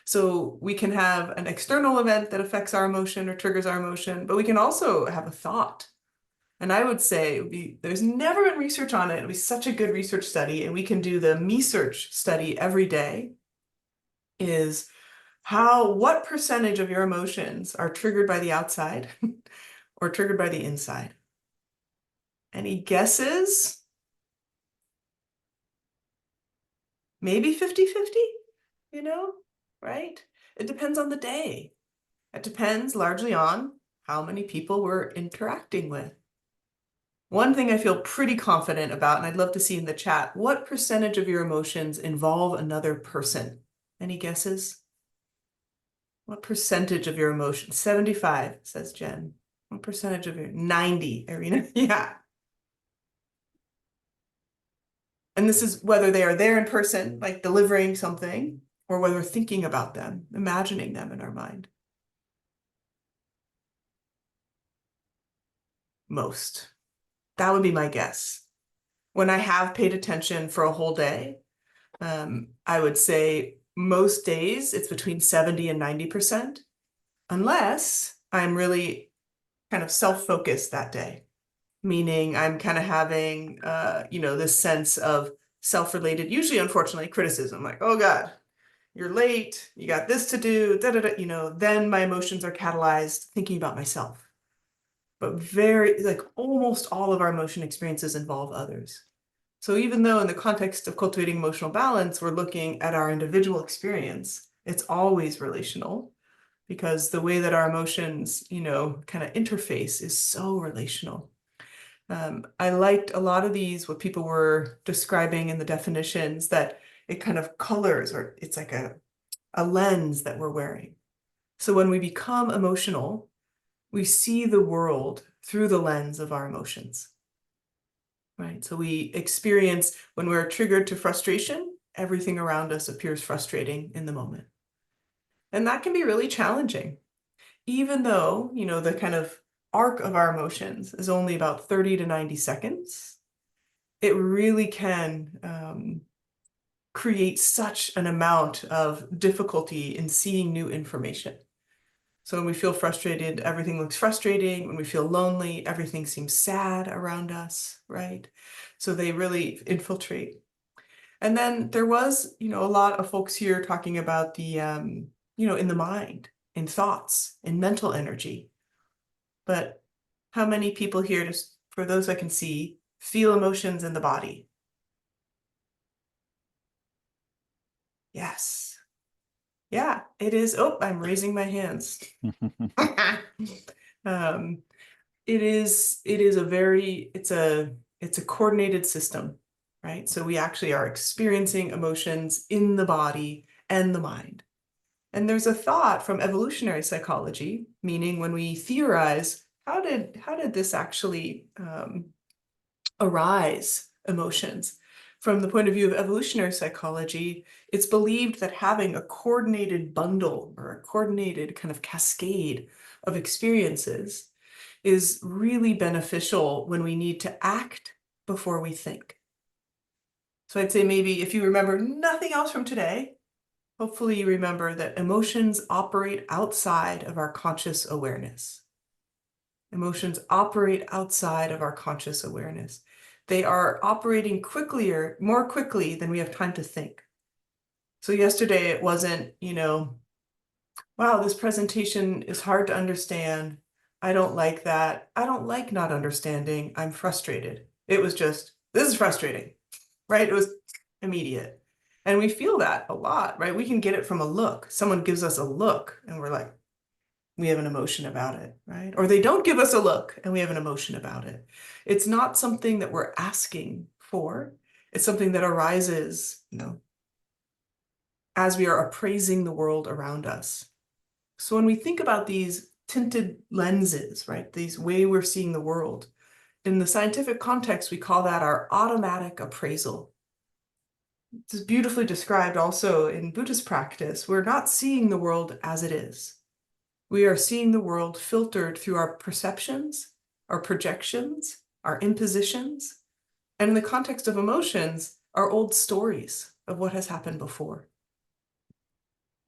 So we can have an external event that affects our emotion or triggers our emotion, but we can also have a thought. And I would say there's never been research on it. It'd be such a good research study, and we can do the me search study every day, is what percentage of your emotions are triggered by the outside or triggered by the inside? Any guesses? Maybe 50-50, right? It depends on the day. It depends largely on how many people we're interacting with. One thing I feel pretty confident about, and I'd love to see in the chat, what percentage of your emotions involve another person? Any guesses? What percentage of your emotions? 75, says Jen. What percentage of your 90, Irina? Yeah. And this is whether they are there in person, like delivering something, or whether we're thinking about them, imagining them in our mind. Most. That would be my guess. When I have paid attention for a whole day, I would say most days it's between 70 and 90%, unless I'm really kind of self-focused that day, meaning I'm kind of having, this sense of self-related, usually, unfortunately, criticism, like, oh God, you're late, you got this to do, da, da, da, then my emotions are catalyzed thinking about myself. But almost all of our emotion experiences involve others. So even though in the context of cultivating emotional balance, we're looking at our individual experience, it's always relational because the way that our emotions, kind of interface is so relational. I liked a lot of these, what people were describing in the definitions, that it kind of colors, or it's like a lens that we're wearing. So when we become emotional, we see the world through the lens of our emotions, right? So we experience, when we're triggered to frustration, everything around us appears frustrating in the moment. And that can be really challenging, even though, the kind of arc of our emotions is only about 30 to 90 seconds. It really can create such an amount of difficulty in seeing new information. So when we feel frustrated, everything looks frustrating. When we feel lonely, everything seems sad around us, right? So they really infiltrate. And then there was, a lot of folks here talking about the, in the mind, in thoughts, in mental energy. But how many people here, just for those I can see, feel emotions in the body? Yes. Yeah, it is. Oh, I'm raising my hands. Um, it is a very, it's a coordinated system, right? So we actually are experiencing emotions in the body and the mind. And there's a thought from evolutionary psychology, meaning when we theorize, how did this actually arise, emotions? From the point of view of evolutionary psychology, it's believed that having a coordinated bundle or a coordinated kind of cascade of experiences is really beneficial when we need to act before we think. So I'd say maybe if you remember nothing else from today, hopefully you remember that emotions operate outside of our conscious awareness. Emotions operate outside of our conscious awareness. They are operating more quickly than we have time to think. So yesterday it wasn't, wow, this presentation is hard to understand. I don't like that. I don't like not understanding. I'm frustrated. It was just, this is frustrating, right? It was immediate. And we feel that a lot, right? We can get it from a look. Someone gives us a look and we're like, we have an emotion about it, right? Or they don't give us a look and we have an emotion about it. It's not something that we're asking for. It's something that arises, as we are appraising the world around us. So when we think about these tinted lenses, right, these way we're seeing the world, in the scientific context, we call that our automatic appraisal. This is beautifully described also in Buddhist practice. We're not seeing the world as it is. We are seeing the world filtered through our perceptions, our projections, our impositions, and in the context of emotions, our old stories of what has happened before.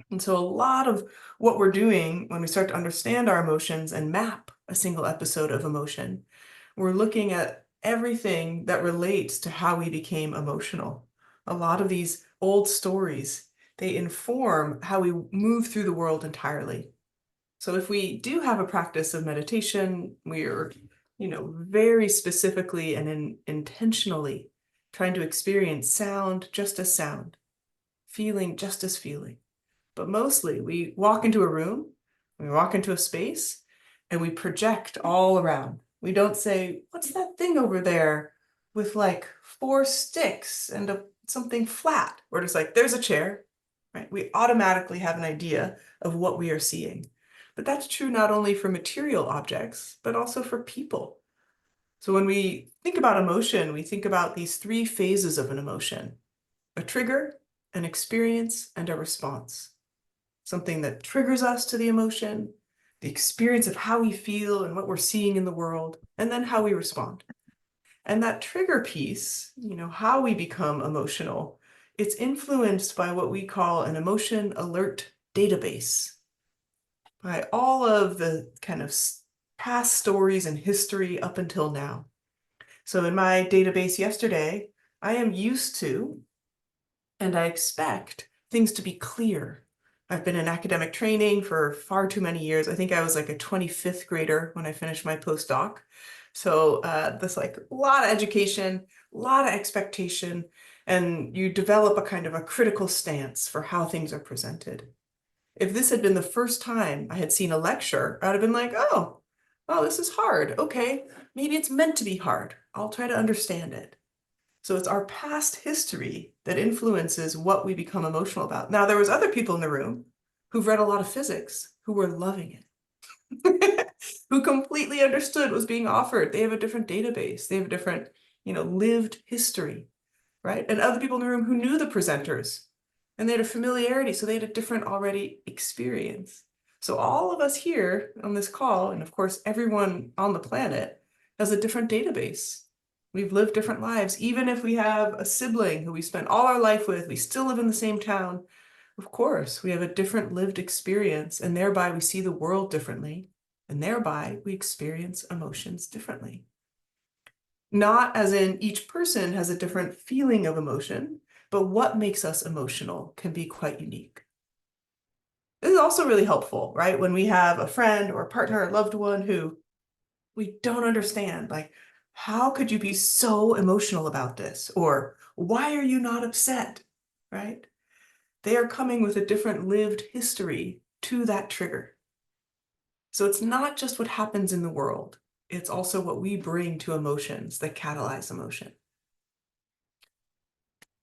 And so a lot of what we're doing when we start to understand our emotions and map a single episode of emotion, we're looking at everything that relates to how we became emotional. A lot of these old stories, they inform how we move through the world entirely. So if we do have a practice of meditation, we're, very specifically and intentionally trying to experience sound just as sound, feeling just as feeling. But mostly we walk into a room, we walk into a space, and we project all around. We don't say, what's that thing over there with like four sticks and something flat? We're just like, there's a chair, right? We automatically have an idea of what we are seeing. But that's true not only for material objects, but also for people. So when we think about emotion, we think about these three phases of an emotion: a trigger, an experience, and a response. Something that triggers us to the emotion, the experience of how we feel and what we're seeing in the world, and then how we respond. And that trigger piece, how we become emotional, it's influenced by what we call an emotion alert database, by all of the kind of past stories and history up until now. So in my database yesterday, I am used to, and I expect things to be clear. I've been in academic training for far too many years. I think I was like a 25th grader when I finished my postdoc. So this like a lot of education, a lot of expectation, and you develop a kind of a critical stance for how things are presented. If this had been the first time I had seen a lecture, I'd have been like, oh, Oh, this is hard. Okay, maybe it's meant to be hard. I'll try to understand it. So it's our past history that influences what we become emotional about. Now, there was other people in the room who've read a lot of physics who were loving it, who completely understood what was being offered. They have a different database. They have a different, lived history, right? And other people in the room who knew the presenters and they had a familiarity, so they had a different already experience. So all of us here on this call, and of course everyone on the planet, has a different database. We've lived different lives. Even if we have a sibling who we spent all our life with, we still live in the same town. Of course, we have a different lived experience, and thereby we see the world differently, and thereby we experience emotions differently. Not as in each person has a different feeling of emotion, but what makes us emotional can be quite unique. This is also really helpful, right? When we have a friend or a partner or loved one who we don't understand, like, how could you be so emotional about this? Or why are you not upset? Right? They are coming with a different lived history to that trigger. So it's not just what happens in the world, it's also what we bring to emotions that catalyze emotion.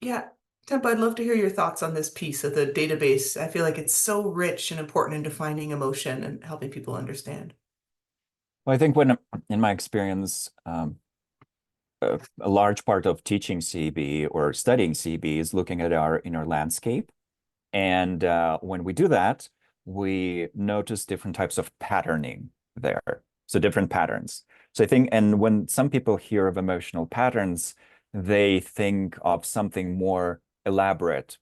Yeah, Tempa, I'd love to hear your thoughts on this piece of the database. I feel like it's so rich and important in defining emotion and helping people understand. Well, I think when in my experience, a large part of teaching CB or studying CB is looking at our inner landscape. And when we do that, we notice different types of patterning there. So different patterns. So I think, and when some people hear of emotional patterns, they think of something more elaborate.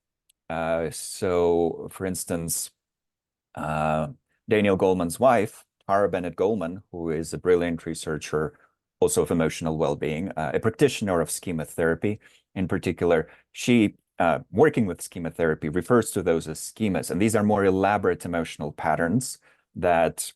So for instance, uh, Daniel Goleman's wife, Tara Bennett Goleman, who is a brilliant researcher, also of emotional well-being, a practitioner of schema therapy in particular, she working with schema therapy refers to those as schemas, and these are more elaborate emotional patterns that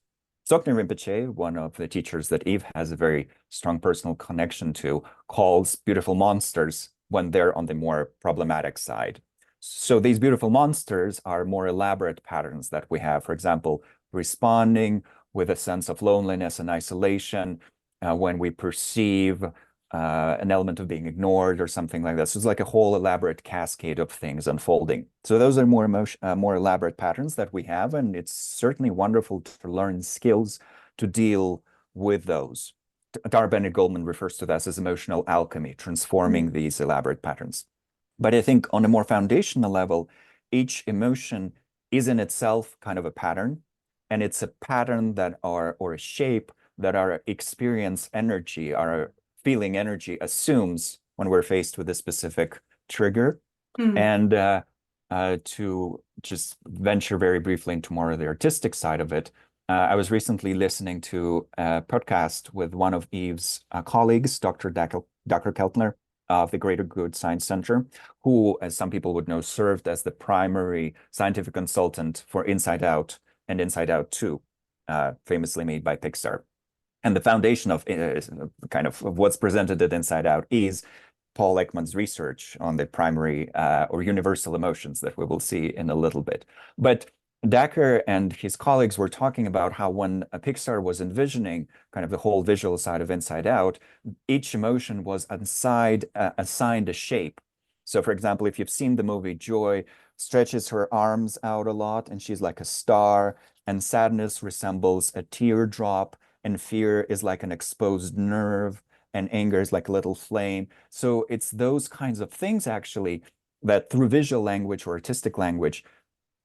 Dzogchen Rinpoche, one of the teachers that Eve has a very strong personal connection to, calls beautiful monsters when they're on the more problematic side. So these beautiful monsters are more elaborate patterns that we have. For example, responding with a sense of loneliness and isolation when we perceive an element of being ignored or something like that. So it's like a whole elaborate cascade of things unfolding. So those are more elaborate patterns that we have, and it's certainly wonderful to learn skills to deal with those. Tara Bennett Goleman refers to that as emotional alchemy, transforming these elaborate patterns. But I think on a more foundational level, each emotion is in itself kind of a pattern, and it's a pattern that are, or a shape that our experience energy, our feeling energy assumes when we're faced with a specific trigger. Mm. And to just venture very briefly into more of the artistic side of it, I was recently listening to a podcast with one of Eve's colleagues, Dr. Keltner of the Greater Good Science Center, who, as some people would know, served as the primary scientific consultant for Inside Out and Inside Out 2, famously made by Pixar. And the foundation of kind of what's presented at Inside Out is Paul Ekman's research on the primary or universal emotions that we will see in a little bit. But Dacker and his colleagues were talking about how when Pixar was envisioning kind of the whole visual side of Inside Out, each emotion was assigned a shape. So, for example, if you've seen the movie, Joy stretches her arms out a lot and she's like a star, and sadness resembles a teardrop, and fear is like an exposed nerve, and anger is like a little flame. So it's those kinds of things actually that through visual language or artistic language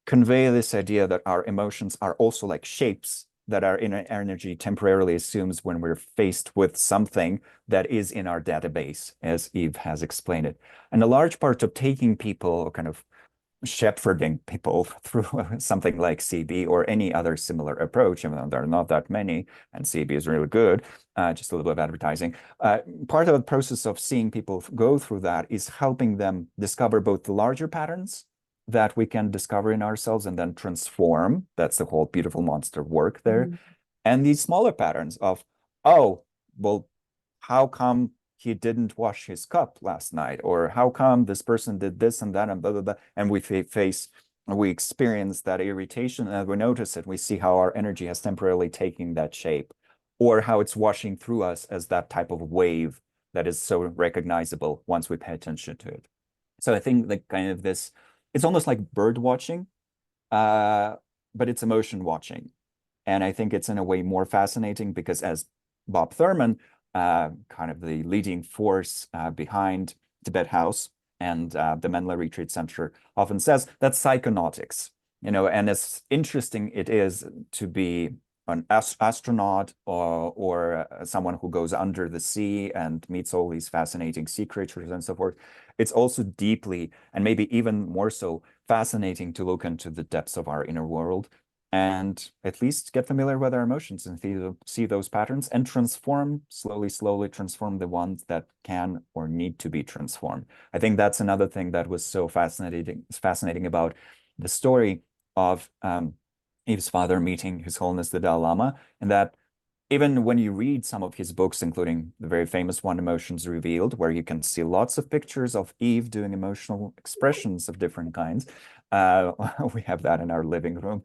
convey this idea that our emotions are also like shapes that our inner energy temporarily assumes when we're faced with something that is in our database, as Eve has explained it. And a large part of taking people, kind of shepherding people through something like CB or any other similar approach, even though there are not that many, and CB is really good, just a little bit of advertising. Part of the process of seeing people go through that is helping them discover both the larger patterns that we can discover in ourselves and then transform. That's the whole beautiful monster work there. Mm. And these smaller patterns of, oh, well, how come he didn't wash his cup last night? Or how come this person did this and that and blah, blah, blah. And we experience that irritation and we notice it. We see how our energy has temporarily taken that shape. or how it's washing through us as that type of wave that is so recognizable once we pay attention to it. So I think like kind of this, it's almost like bird watching, uh, but it's emotion watching. And I think it's in a way more fascinating because as Bob Thurman, kind of the leading force behind Tibet House and the Menla Retreat Center often says, that's psychonautics, and as interesting it is to be an astronaut or someone who goes under the sea and meets all these fascinating sea creatures and so forth. It's also deeply, and maybe even more so, fascinating to look into the depths of our inner world and at least get familiar with our emotions and see those patterns and transform, slowly transform the ones that can or need to be transformed. I think that's another thing that was so fascinating about the story of Eve's father meeting His Holiness the Dalai Lama, and that even when you read some of his books, including the very famous one, Emotions Revealed, where you can see lots of pictures of Eve doing emotional expressions of different kinds. We have that in our living room.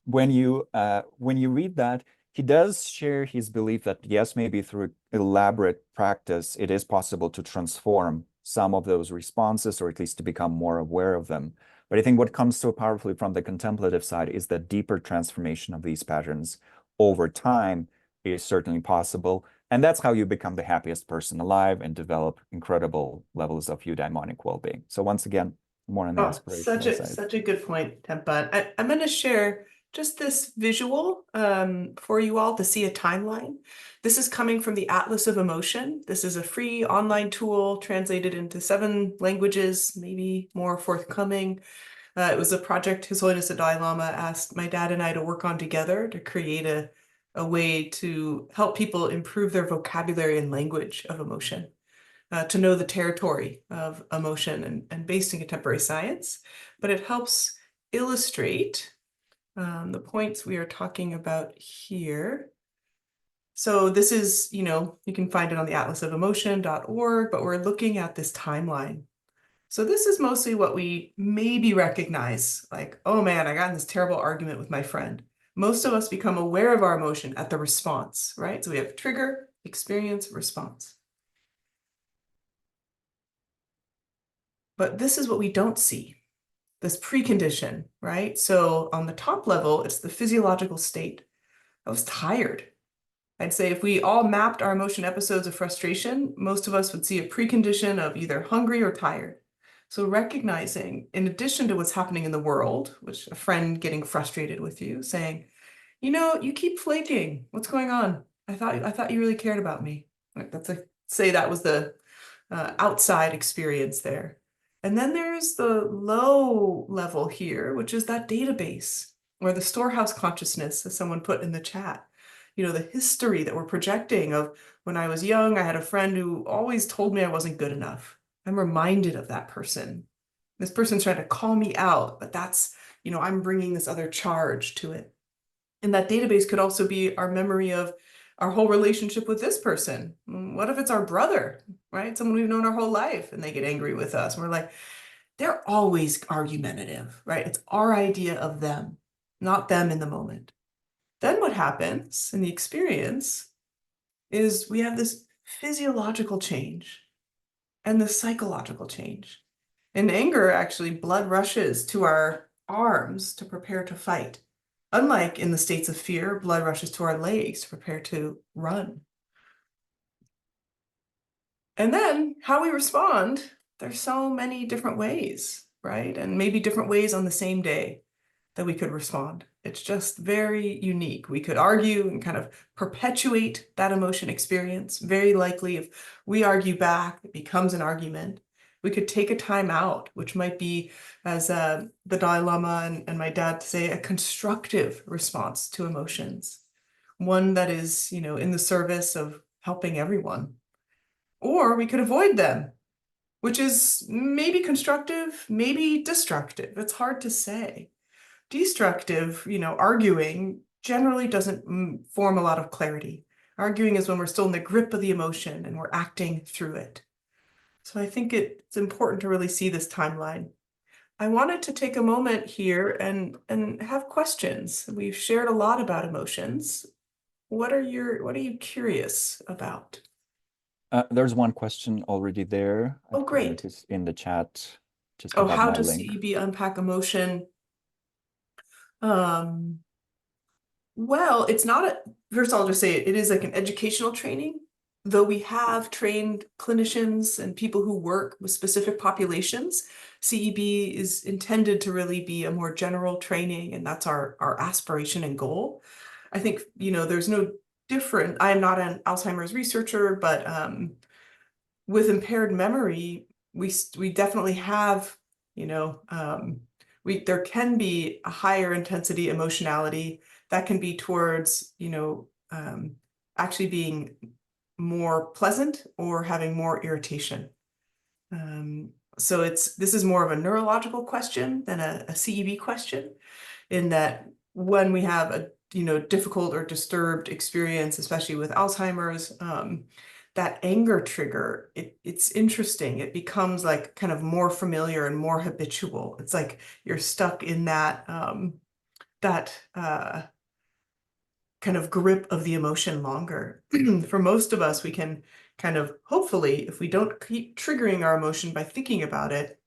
When you read that, he does share his belief that yes, maybe through elaborate practice, it is possible to transform some of those responses, or at least to become more aware of them. But I think what comes so powerfully from the contemplative side is the deeper transformation of these patterns over time is certainly possible. And that's how you become the happiest person alive and develop incredible levels of eudaimonic well-being. So once again, more on the Oh, such aspirational a side. such a good point, Tempa. I'm going to share just this visual for you all to see a timeline. This is coming from the Atlas of Emotion. This is a free online tool translated into 7 languages, maybe more forthcoming. It was a project His Holiness the Dalai Lama asked my dad and I to work on together to create a way to help people improve their vocabulary and language of emotion, to know the territory of emotion and based in contemporary science. But it helps illustrate the points we are talking about here. So this is, you can find it on the atlasofelmotion.org, but we're looking at this timeline. So this is mostly what we maybe recognize, like, oh man, I got in this terrible argument with my friend. Most of us become aware of our emotion at the response, right? So we have trigger, experience, response. But this is what we don't see, this precondition, right? So on the top level, it's the physiological state. I was tired. I'd say if we all mapped our emotion episodes of frustration, most of us would see a precondition of either hungry or tired. So recognizing, in addition to what's happening in the world, which a friend getting frustrated with you, saying, you keep flaking. What's going on? I thought you really cared about me. Like that's say that was the outside experience there. And then there's the low level here, which is that database or the storehouse consciousness, as someone put in the chat. The history that we're projecting of when I was young, I had a friend who always told me I wasn't good enough. I'm reminded of that person. This person's trying to call me out, but that's, I'm bringing this other charge to it. And that database could also be our memory of our whole relationship with this person. What if it's our brother, right? Someone we've known our whole life and they get angry with us. And we're like, they're always argumentative, right? It's our idea of them, not them in the moment. Then what happens in the experience is we have this physiological change and the psychological change. In anger, actually, blood rushes to our arms to prepare to fight. Unlike in the states of fear, blood rushes to our legs to prepare to run. And then how we respond, there's so many different ways, right? And maybe different ways on the same day that we could respond. It's just very unique. We could argue and kind of perpetuate that emotion experience. Very likely, if we argue back, it becomes an argument. We could take a time out, which might be, as the Dalai Lama and my dad say, a constructive response to emotions, one that is, in the service of helping everyone. Or we could avoid them, which is maybe constructive, maybe destructive. It's hard to say. Destructive, arguing generally doesn't form a lot of clarity. Arguing is when we're still in the grip of the emotion and we're acting through it. So I think it's important to really see this timeline. I wanted to take a moment here and have questions. We've shared a lot about emotions. what are you curious about? There's one question already there. I Oh, can great. notice in the chat just Oh, above how my does link. CEB unpack emotion? Um, Well, it's not a, first I'll just say it is like an educational training, though we have trained clinicians and people who work with specific populations. CEB is intended to really be a more general training, and that's our aspiration and goal. I think, there's no different, I am not an Alzheimer's researcher, but with impaired memory, we definitely have, you know, we there can be a higher intensity emotionality that can be towards, actually being more pleasant or having more irritation. So this is more of a neurological question than a CEB question, in that when we have a difficult or disturbed experience, especially with Alzheimer's, that anger trigger, it's interesting. It becomes like kind of more familiar and more habitual. It's like you're stuck in that kind of grip of the emotion longer. For most of us, we can kind of, hopefully, if we don't keep triggering our emotion by thinking about it,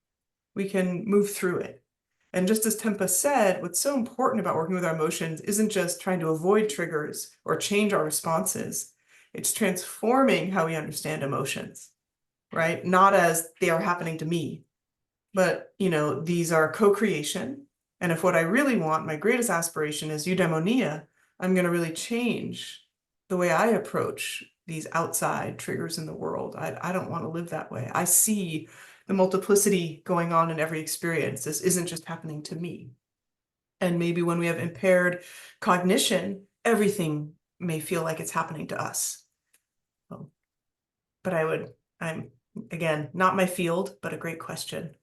we can move through it. And just as Tempa said, what's so important about working with our emotions isn't just trying to avoid triggers or change our responses. It's transforming how we understand emotions, right? Not as they are happening to me, but these are co-creation. And if what I really want, my greatest aspiration is eudaimonia, I'm going to really change the way I approach these outside triggers in the world. I don't want to live that way. I see the multiplicity going on in every experience. This isn't just happening to me. And maybe when we have impaired cognition, everything may feel like it's happening to us. So, but I'm, again, not my field, but a great question.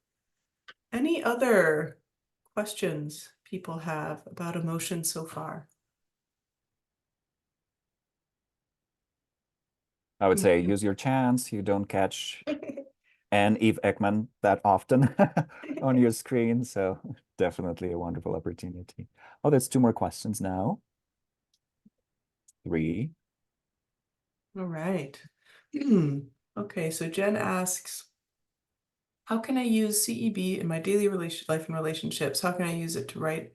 Any other questions people have about emotion so far? I would say use your chance. You don't catch and Eve Ekman that often on your screen. So definitely a wonderful opportunity. Oh, there's two more questions now. Three. All right. Okay, so Jen asks, how can I use CEB in my daily life and relationships? How can I use it to write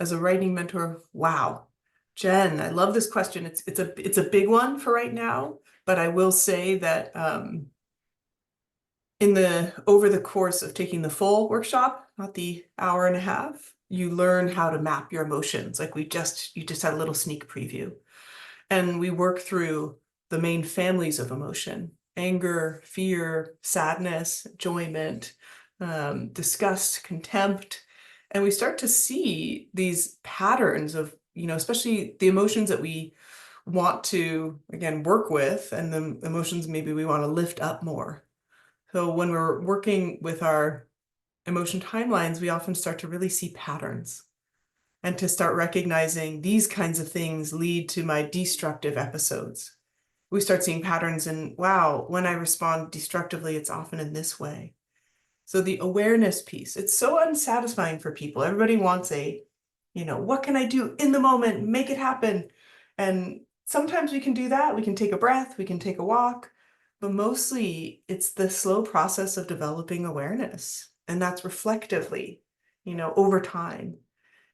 as a writing mentor? Wow. Jen, I love this question. It's a big one for right now, but I will say that over the course of taking the full workshop, not the hour and a half, you learn how to map your emotions. Like you just had a little sneak preview. And we work through the main families of emotion: anger, fear, sadness, enjoyment, disgust, contempt. And we start to see these patterns of, especially the emotions that we want to, again, work with, and the emotions maybe we want to lift up more. So when we're working with our emotion timelines, we often start to really see patterns, and to start recognizing these kinds of things lead to my destructive episodes. We start seeing patterns in, wow, when I respond destructively, it's often in this way. So the awareness piece, it's so unsatisfying for people. Everybody wants what can I do in the moment, make it happen. And sometimes we can do that. We can take a breath, we can take a walk, but mostly it's the slow process of developing awareness. And that's reflectively, over time.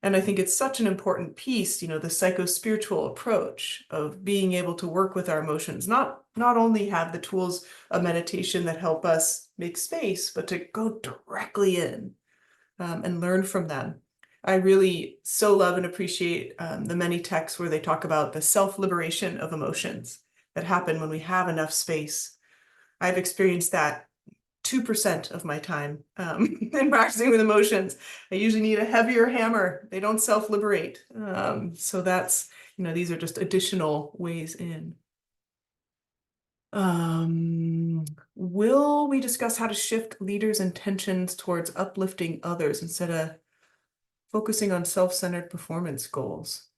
And I think it's such an important piece, the psycho-spiritual approach of being able to work with our emotions, not only have the tools of meditation that help us make space, but to go directly in, and learn from them. I really so love and appreciate the many texts where they talk about the self-liberation of emotions that happen when we have enough space. I've experienced that 2% of my time in practicing with emotions. I usually need a heavier hammer. They don't self-liberate. So that's, these are just additional ways in. Will we discuss how to shift leaders' intentions towards uplifting others instead of focusing on self-centered performance goals?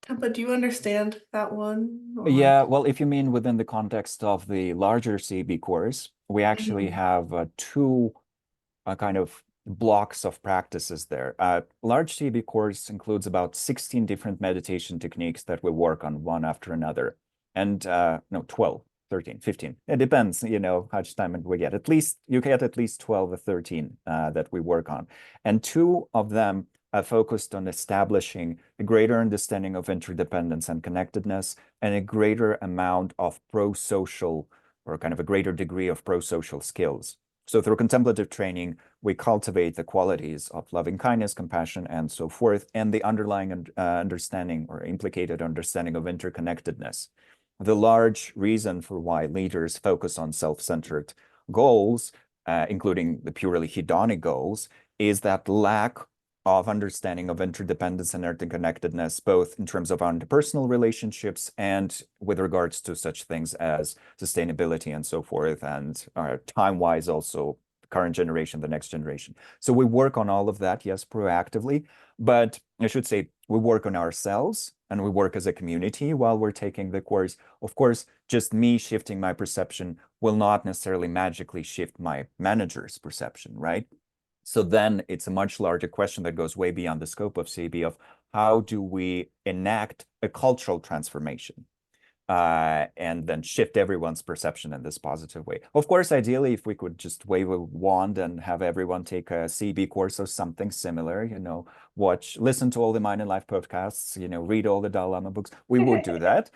Tempa, do you understand that one? Or Yeah, well, if you mean within the context of the larger CB course, we actually Mhm. have two kind of blocks of practices there. Large TB course includes about 16 different meditation techniques that we work on one after another. And no, 12, 13, 15. It depends, how much time we get. At least you get at least 12 or 13 that we work on. And two of them are focused on establishing a greater understanding of interdependence and connectedness and a greater amount of pro-social or kind of a greater degree of pro-social skills. So through contemplative training, we cultivate the qualities of loving kindness, compassion, and so forth, and the underlying understanding or implicated understanding of interconnectedness. The large reason for why leaders focus on self-centered goals, including the purely hedonic goals, is that lack of understanding of interdependence and interconnectedness, both in terms of our interpersonal relationships and with regards to such things as sustainability and so forth, and time-wise also the current generation, the next generation. So we work on all of that, yes, proactively, but I should say we work on ourselves and we work as a community while we're taking the course. Of course, just me shifting my perception will not necessarily magically shift my manager's perception, right? So then it's a much larger question that goes way beyond the scope of CB of how do we enact a cultural transformation and then shift everyone's perception in this positive way. Of course, ideally, if we could just wave a wand and have everyone take a CB course or something similar, listen to all the Mind and Life podcasts, read all the Dalai Lama books, we would do that.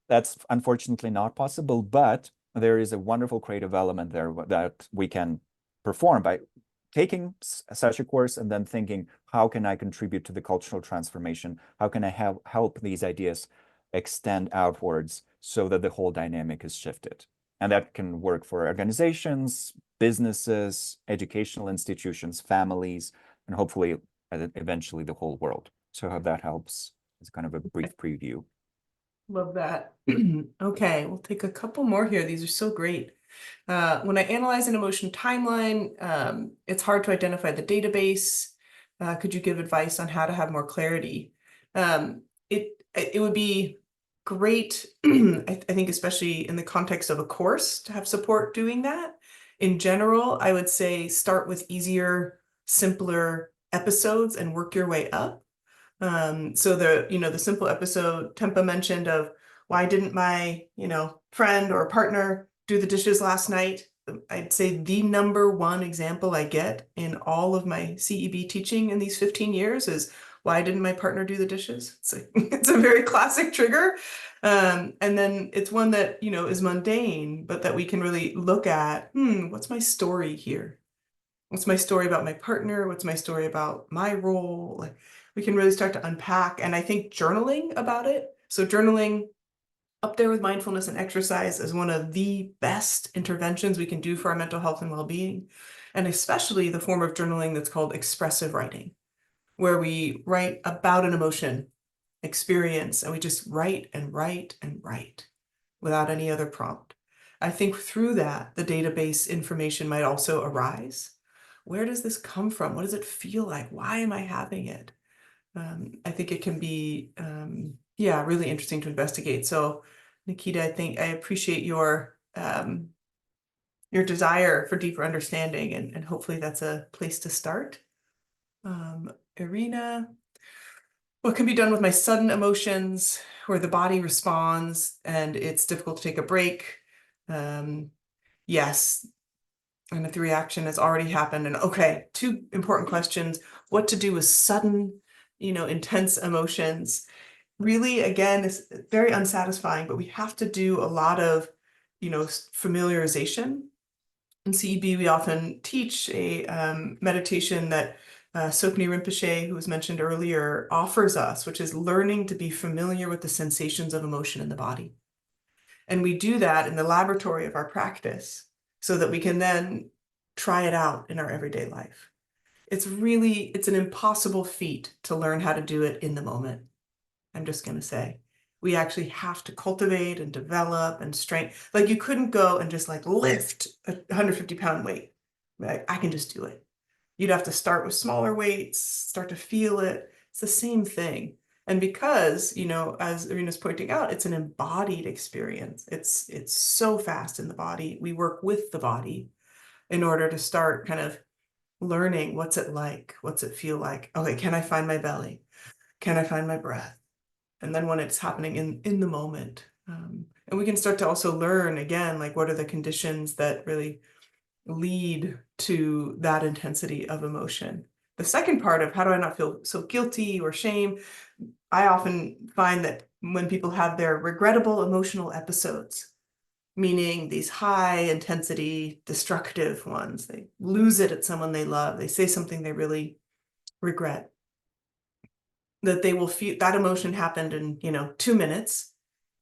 That's unfortunately not possible, but there is a wonderful creative element there that we can perform by taking such a course and then thinking, how can I contribute to the cultural transformation? How can I help these ideas extend outwards so that the whole dynamic is shifted? And that can work for organizations, businesses, educational institutions, families, and hopefully eventually the whole world. So I hope that helps as kind of a brief preview. Love that. Okay, we'll take a couple more here. These are so great. When I analyze an emotion timeline, it's hard to identify the database. Could you give advice on how to have more clarity? It would be great, I think, especially in the context of a course, to have support doing that. In general, I would say start with easier, simpler episodes and work your way up. So the simple episode Tenpa mentioned of why didn't my, friend or partner do the dishes last night? I'd say the number one example I get in all of my CEB teaching in these 15 years is why didn't my partner do the dishes? It's a very classic trigger. And then it's one that, is mundane, but that we can really look at, what's my story here? What's my story about my partner? What's my story about my role? Like, we can really start to unpack. And I think journaling about it. So journaling up there with mindfulness and exercise is one of the best interventions we can do for our mental health and well-being. And especially the form of journaling that's called expressive writing, where we write about an emotion, experience, and we just write and write and write without any other prompt. I think through that, the database information might also arise. Where does this come from? What does it feel like? Why am I having it? I think it can be, really interesting to investigate. So, Nikita, I think I appreciate your desire for deeper understanding, and hopefully that's a place to start. Irina, what can be done with my sudden emotions where the body responds and it's difficult to take a break? Yes, and if the reaction has already happened. And okay, two important questions: what to do with sudden, intense emotions. Really, again, it's very unsatisfying, but we have to do a lot of, familiarization. In CEB, we often teach a meditation that Sokni Rinpoche, who was mentioned earlier, offers us, which is learning to be familiar with the sensations of emotion in the body. And we do that in the laboratory of our practice so that we can then try it out in our everyday life. It's an impossible feat to learn how to do it in the moment. I'm just going to say, we actually have to cultivate and develop and strengthen. Like, you couldn't go and just lift a 150-pound weight. Like, I can just do it. You'd have to start with smaller weights, start to feel it. It's the same thing. And because, as Irina's pointing out, it's an embodied experience. It's so fast in the body. We work with the body in order to start kind of learning what's it like? What's it feel like? Okay, can I find my belly? Can I find my breath? And then when it's happening in the moment. And we can start to also learn again, like what are the conditions that really lead to that intensity of emotion. The second part of how do I not feel so guilty or shame, I often find that when people have their regrettable emotional episodes, meaning these high intensity destructive ones, they lose it at someone they love, they say something they really regret, that they will feel that emotion happened in 2 minutes,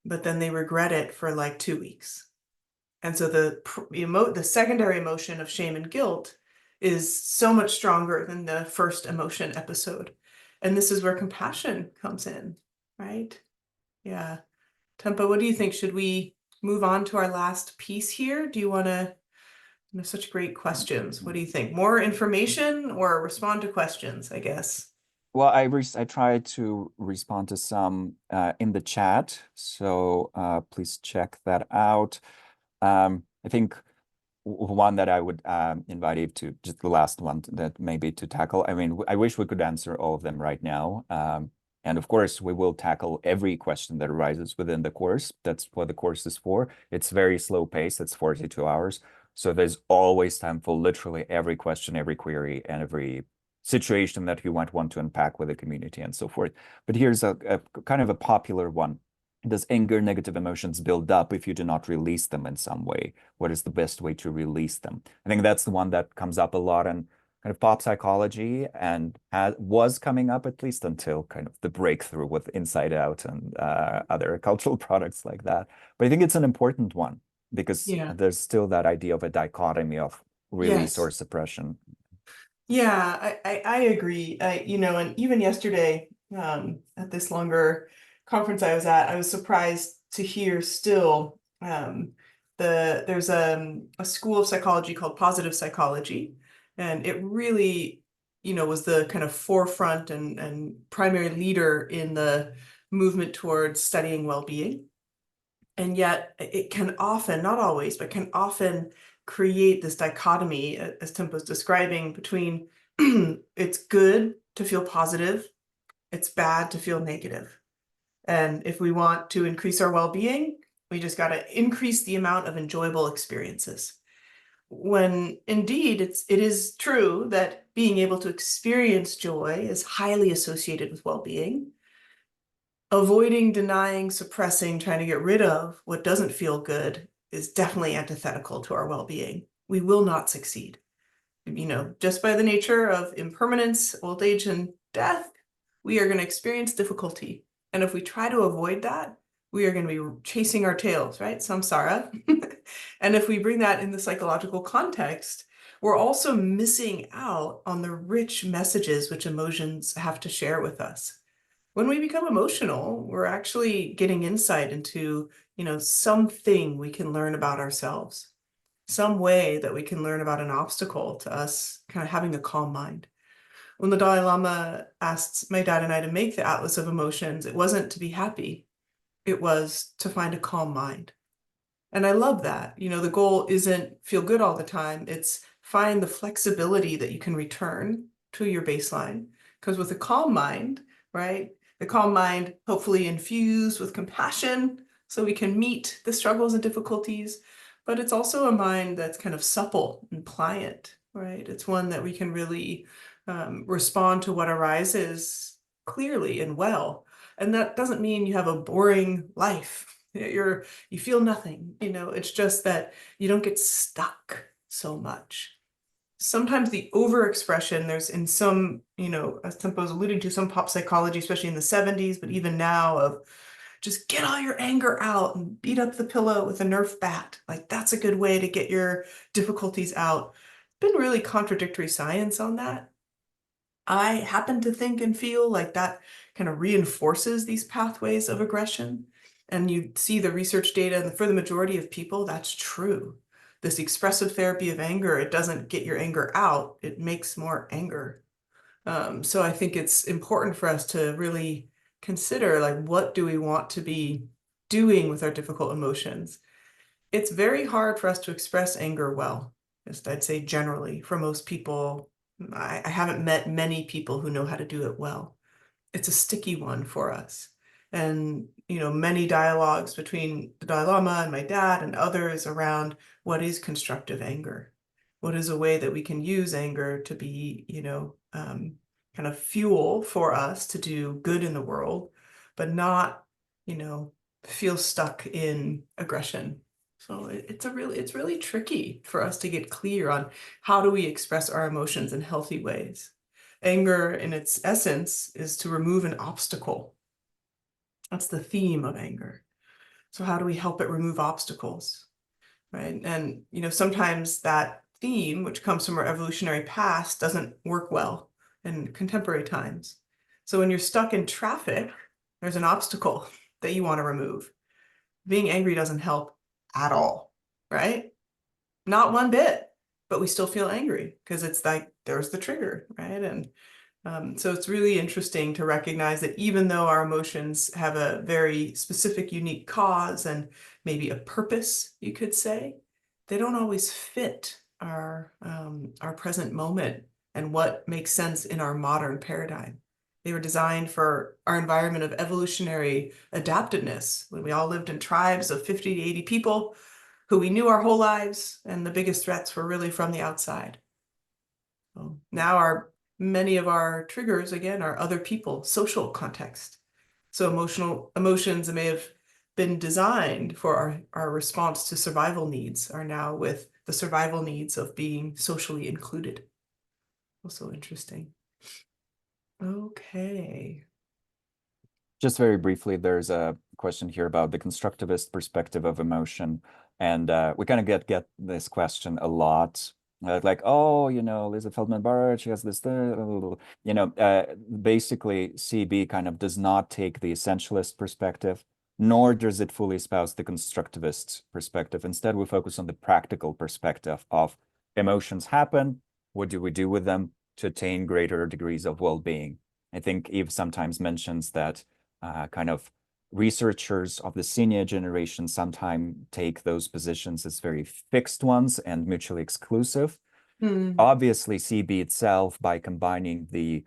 but then they regret it for like 2 weeks. And so the secondary emotion of shame and guilt is so much stronger than the first emotion episode. And this is where compassion comes in, right? Yeah. Tempa, what do you think? Should we move on to our last piece here? Do you want to, such great questions. What do you think? More information or respond to questions, I guess? Well, I tried to respond to some in the chat, so please check that out. I think one that I would invite you to, just the last one that maybe to tackle. I mean, I wish we could answer all of them right now. And of course, we will tackle every question that arises within the course. That's what the course is for. It's very slow pace. It's 42 hours. So there's always time for literally every question, every query, and every situation that you might want to unpack with the community and so forth. But here's a kind of a popular one. Does anger, negative emotions build up if you do not release them in some way? What is the best way to release them? I think that's the one that comes up a lot in kind of pop psychology and was coming up at least until kind of the breakthrough with Inside Out and other cultural products like that. But I think it's an important one because Yeah. there's still that idea of a dichotomy of release or Yes. suppression. Yeah, I agree. And even yesterday, at this longer conference I was at, I was surprised to hear still there's a school of psychology called positive psychology, and it really, was the kind of forefront and primary leader in the movement towards studying well-being. And yet it can often, not always, but can often create this dichotomy, as Tempo's describing, between it's good to feel positive, it's bad to feel negative. And if we want to increase our well-being, we just got to increase the amount of enjoyable experiences. When indeed it is true that being able to experience joy is highly associated with well-being, avoiding, denying, suppressing, trying to get rid of what doesn't feel good is definitely antithetical to our well-being. We will not succeed. Just by the nature of impermanence, old age, and death, we are going to experience difficulty. And if we try to avoid that, we are going to be chasing our tails, right? Samsara. And if we bring that in the psychological context, we're also missing out on the rich messages which emotions have to share with us. When we become emotional, we're actually getting insight into, something we can learn about ourselves, some way that we can learn about an obstacle to us kind of having a calm mind. When the Dalai Lama asked my dad and I to make the Atlas of Emotions, it wasn't to be happy, it was to find a calm mind. And I love that. The goal isn't feel good all the time. It's find the flexibility that you can return to your baseline. Because with a calm mind, right? The calm mind, hopefully infused with compassion, so we can meet the struggles and difficulties. But it's also a mind that's kind of supple and pliant, right? It's one that we can really respond to what arises clearly and well. And that doesn't mean you have a boring life. You feel nothing, it's just that you don't get stuck so much. Sometimes the overexpression, there's in some, as Tempo's alluding to, some pop psychology, especially in the 70s, but even now, of just get all your anger out and beat up the pillow with a Nerf bat. Like that's a good way to get your difficulties out. Been really contradictory science on that. I happen to think and feel like that kind of reinforces these pathways of aggression. And you see the research data, and for the majority of people, that's true. This expressive therapy of anger, it doesn't get your anger out, it makes more anger. So I think it's important for us to really consider, like, what do we want to be doing with our difficult emotions? It's very hard for us to express anger well, just I'd say generally for most people. I haven't met many people who know how to do it well. It's a sticky one for us. And, many dialogues between the Dalai Lama and my dad and others around what is constructive anger? What is a way that we can use anger to be, kind of fuel for us to do good in the world, but not, you know, feel stuck in aggression. So it's really tricky for us to get clear on how do we express our emotions in healthy ways. Anger, in its essence, is to remove an obstacle. That's the theme of anger. So how do we help it remove obstacles, right? And, sometimes that theme, which comes from our evolutionary past, doesn't work well in contemporary times. So when you're stuck in traffic, there's an obstacle that you want to remove. Being angry doesn't help at all, right? Not one bit, but we still feel angry because it's like there's the trigger, right? And so it's really interesting to recognize that even though our emotions have a very specific, unique cause and maybe a purpose, you could say, they don't always fit our present moment and what makes sense in our modern paradigm. They were designed for our environment of evolutionary adaptiveness when we all lived in tribes of 50 to 80 people who we knew our whole lives, and the biggest threats were really from the outside. Now many of our triggers, again, are other people, social context. So emotions that may have been designed for our response to survival needs are now with the survival needs of being socially included. Also interesting. Okay. Just very briefly, there's a question here about the constructivist perspective of emotion. And we kind of get this question a lot. Like, oh, Lisa Feldman Barrett, she has this, basically CB kind of does not take the essentialist perspective, nor does it fully espouse the constructivist perspective. Instead, we focus on the practical perspective of emotions happen. What do we do with them to attain greater degrees of well-being? I think Eve sometimes mentions that kind of researchers of the senior generation sometimes take those positions as very fixed ones and mutually exclusive. Hmm. Obviously, CB itself, by combining the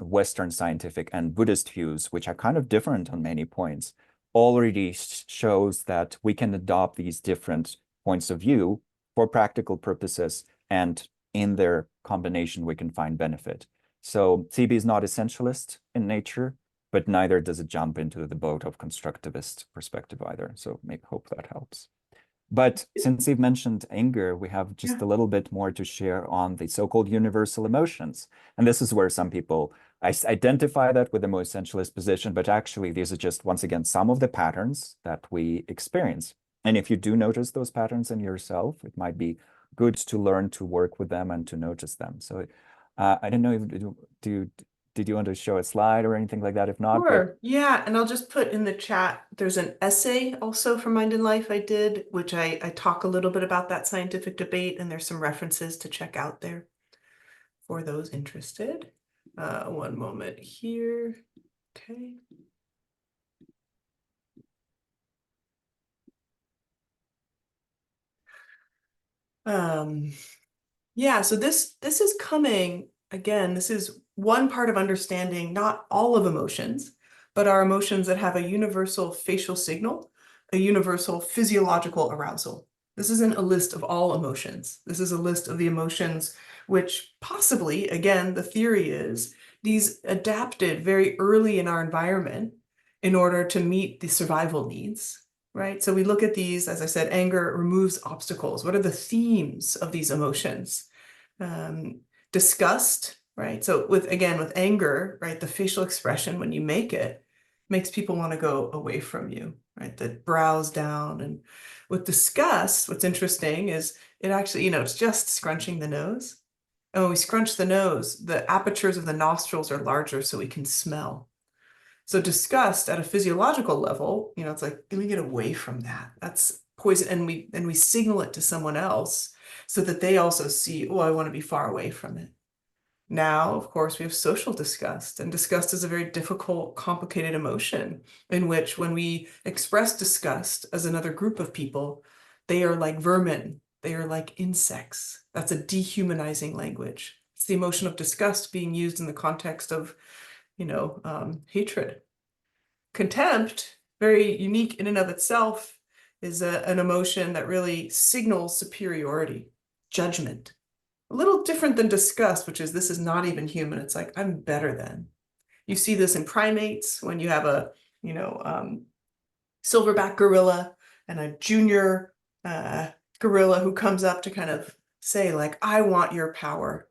Western scientific and Buddhist views, which are kind of different on many points, already shows that we can adopt these different points of view for practical purposes, and in their combination, we can find benefit. So CB is not essentialist in nature, but neither does it jump into the boat of constructivist perspective either. So hope that helps. But since you've mentioned anger, we have just Yeah. a little bit more to share on the so-called universal emotions. And this is where some people identify that with the more essentialist position, but actually these are just, once again, some of the patterns that we experience. And if you do notice those patterns in yourself, it might be good to learn to work with them and to notice them. So I don't know if did you want to show a slide or anything like that? If not, but Sure. Yeah, and I'll just put in the chat, there's an essay also for Mind and Life I did, which I talk a little bit about that scientific debate, and there's some references to check out there for those interested. One moment here. Okay. Um, Yeah, so this is coming again. This is one part of understanding not all of emotions, but our emotions that have a universal facial signal, a universal physiological arousal. This isn't a list of all emotions. This is a list of the emotions which possibly, again, the theory is these adapted very early in our environment in order to meet the survival needs, right? So we look at these, as I said, anger removes obstacles. What are the themes of these emotions? Um, Disgust, right? So with anger, right, the facial expression when you make it makes people want to go away from you, right? The brows down. And with disgust, what's interesting is it actually, it's just scrunching the nose. And when we scrunch the nose, the apertures of the nostrils are larger so we can smell. So disgust at a physiological level, it's like, let me get away from that. That's poison. And we signal it to someone else so that they also see, oh, I want to be far away from it. Now, of course, we have social disgust, and disgust is a very difficult, complicated emotion in which when we express disgust as another group of people, they are like vermin, they are like insects. That's a dehumanizing language. It's the emotion of disgust being used in the context of, hatred. Contempt, very unique in and of itself, is an emotion that really signals superiority, judgment. A little different than disgust, which is this is not even human. It's like, I'm better than. You see this in primates when you have a, silverback gorilla and a junior gorilla who comes up to kind of say, like, I want your power.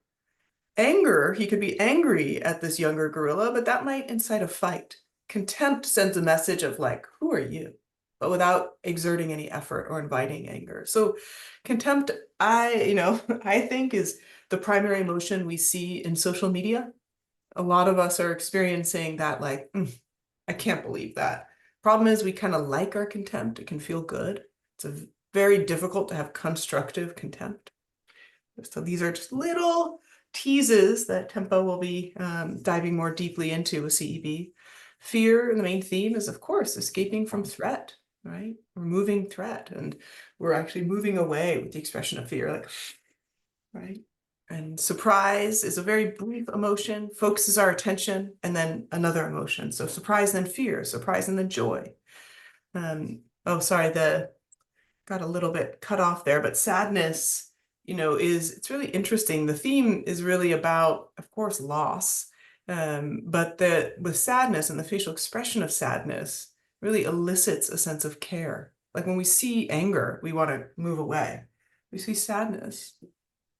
Anger, he could be angry at this younger gorilla, but that might incite a fight. Contempt sends a message of, like, who are you? But without exerting any effort or inviting anger. So contempt, I think is the primary emotion we see in social media. A lot of us are experiencing that, like, I can't believe that. Problem is, we kind of like our contempt. It can feel good. It's very difficult to have constructive contempt. So these are just little teases that Tenpa will be diving more deeply into with CEB. Fear, the main theme is, of course, escaping from threat, right? Removing threat. And we're actually moving away with the expression of fear, like, right? And surprise is a very brief emotion, focuses our attention, and then another emotion. So surprise, then fear, surprise, and then joy. Oh, sorry, got a little bit cut off there, but sadness, it's really interesting. The theme is really about, of course, loss. But with sadness and the facial expression of sadness really elicits a sense of care. Like when we see anger, we want to move away. We see sadness,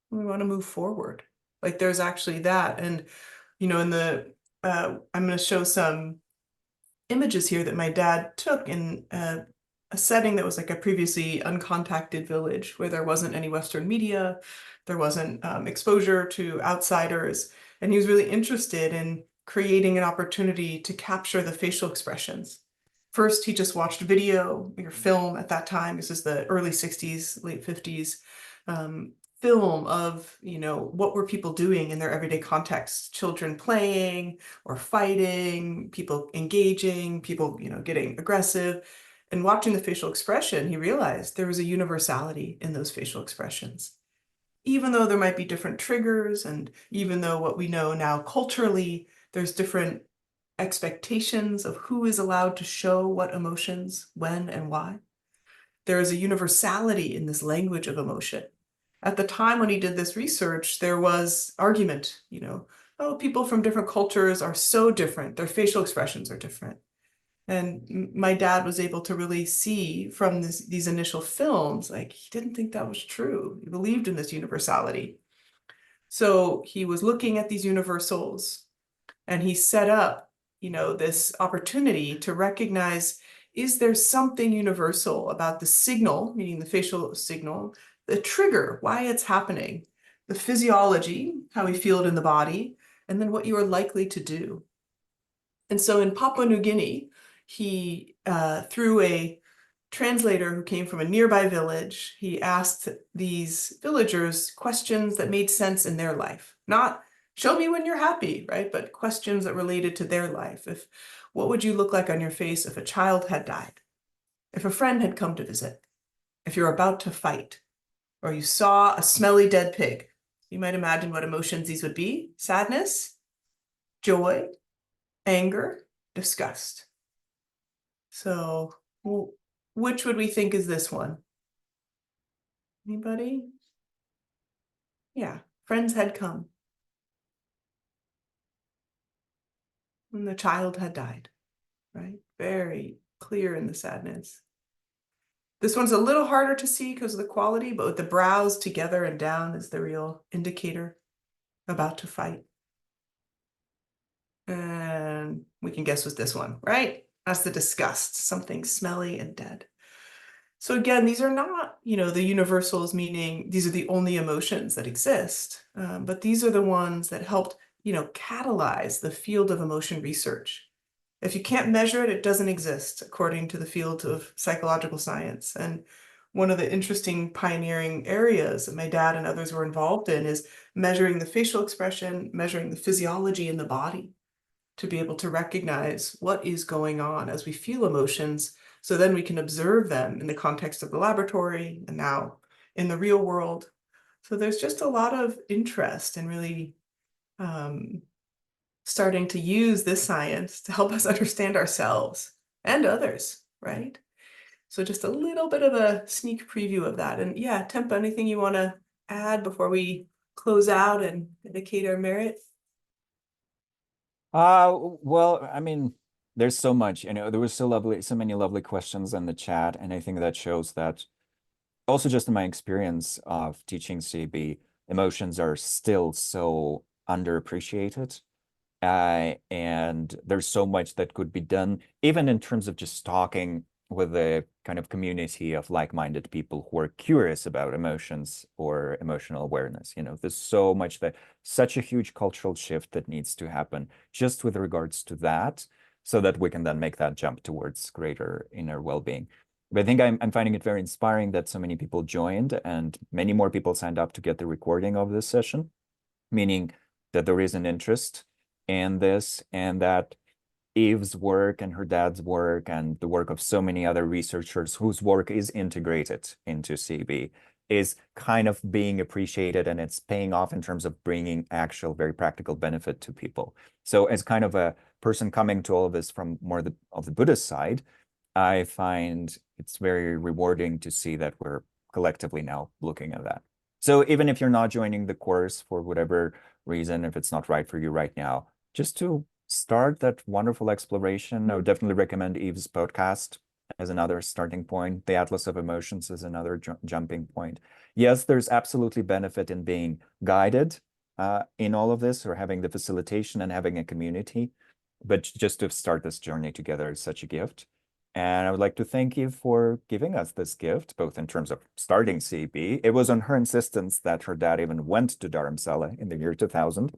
we want to move forward. Like there's actually that. And, I'm going to show some images here that my dad took in a setting that was like a previously uncontacted village where there wasn't any Western media, there wasn't exposure to outsiders. And he was really interested in creating an opportunity to capture the facial expressions. First, he just watched video or film at that time. This is the early 60s, late 50s. Film of, what were people doing in their everyday context? Children playing or fighting, people engaging, people, getting aggressive. And watching the facial expression, he realized there was a universality in those facial expressions. Even though there might be different triggers, and even though what we know now culturally, there's different expectations of who is allowed to show what emotions, when, and why. There is a universality in this language of emotion. At the time when he did this research, there was argument, oh, people from different cultures are so different. Their facial expressions are different. And my dad was able to really see from these initial films, like he didn't think that was true. He believed in this universality. So he was looking at these universals and he set up, this opportunity to recognize, is there something universal about the signal, meaning the facial signal, the trigger, why it's happening, the physiology, how we feel it in the body, and then what you are likely to do. And so in Papua New Guinea, he, through a translator who came from a nearby village, he asked these villagers questions that made sense in their life. Not show me when you're happy, right? But questions that related to their life. What would you look like on your face if a child had died? If a friend had come to visit? If you're about to fight? Or you saw a smelly dead pig? You might imagine what emotions these would be. Sadness, joy, anger, disgust. So which would we think is this one? Anybody? Yeah, friends had come. And the child had died, right? Very clear in the sadness. This one's a little harder to see because of the quality, but with the brows together and down is the real indicator. About to fight. And we can guess what's this one, right? That's the disgust, something smelly and dead. So again, these are not, the universals, meaning these are the only emotions that exist, but these are the ones that helped, catalyze the field of emotion research. If you can't measure it, it doesn't exist, according to the field of psychological science. And one of the interesting pioneering areas that my dad and others were involved in is measuring the facial expression, measuring the physiology in the body to be able to recognize what is going on as we feel emotions, so then we can observe them in the context of the laboratory and now in the real world. So there's just a lot of interest in really um, starting to use this science to help us understand ourselves and others, right? So just a little bit of a sneak preview of that. And yeah, Tempa, anything you want to add before we close out and indicate our merit? Well, I mean, there's so much, there was so many lovely questions in the chat, and I think that shows that also just in my experience of teaching CB, emotions are still so underappreciated. And there's so much that could be done, even in terms of just talking with a kind of community of like-minded people who are curious about emotions or emotional awareness. There's so much such a huge cultural shift that needs to happen just with regards to that, so that we can then make that jump towards greater inner well-being. But I think I'm finding it very inspiring that so many people joined and many more people signed up to get the recording of this session, meaning that there is an interest in this, and that Eve's work and her dad's work and the work of so many other researchers whose work is integrated into CB is kind of being appreciated, and it's paying off in terms of bringing actual very practical benefit to people. So as kind of a person coming to all of this from more of the Buddhist side, I find it's very rewarding to see that we're collectively now looking at that. So even if you're not joining the course for whatever reason, if it's not right for you right now, just to start that wonderful exploration, I would definitely recommend Eve's podcast as another starting point. The Atlas of Emotions is another jumping point. Yes, there's absolutely benefit in being guided in all of this, or having the facilitation and having a community. But just to start this journey together is such a gift. And I would like to thank you for giving us this gift, both in terms of starting CB. It was on her insistence that her dad even went to Dharamsala in the year 2000.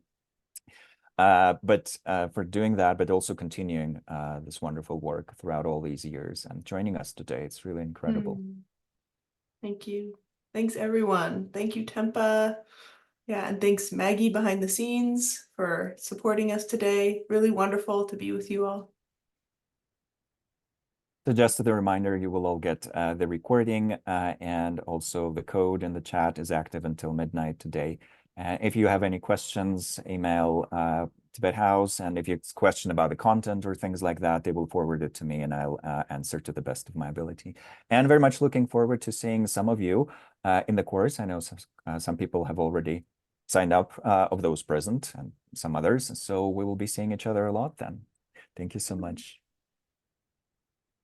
But for doing that, but also continuing this wonderful work throughout all these years and joining us today. It's really incredible. Thank you. Thanks, everyone. Thank you, Tempa. Yeah, and thanks, Maggie, behind the scenes for supporting us today. Really wonderful to be with you all. So just as a reminder, you will all get the recording, and also the code in the chat is active until midnight today. If you have any questions, email Tibet House, and if you have a question about the content or things like that, they will forward it to me and I'll answer to the best of my ability. And very much looking forward to seeing some of you in the course. I know some people have already signed up of those present, and some others. So we will be seeing each other a lot then. Thank you so much.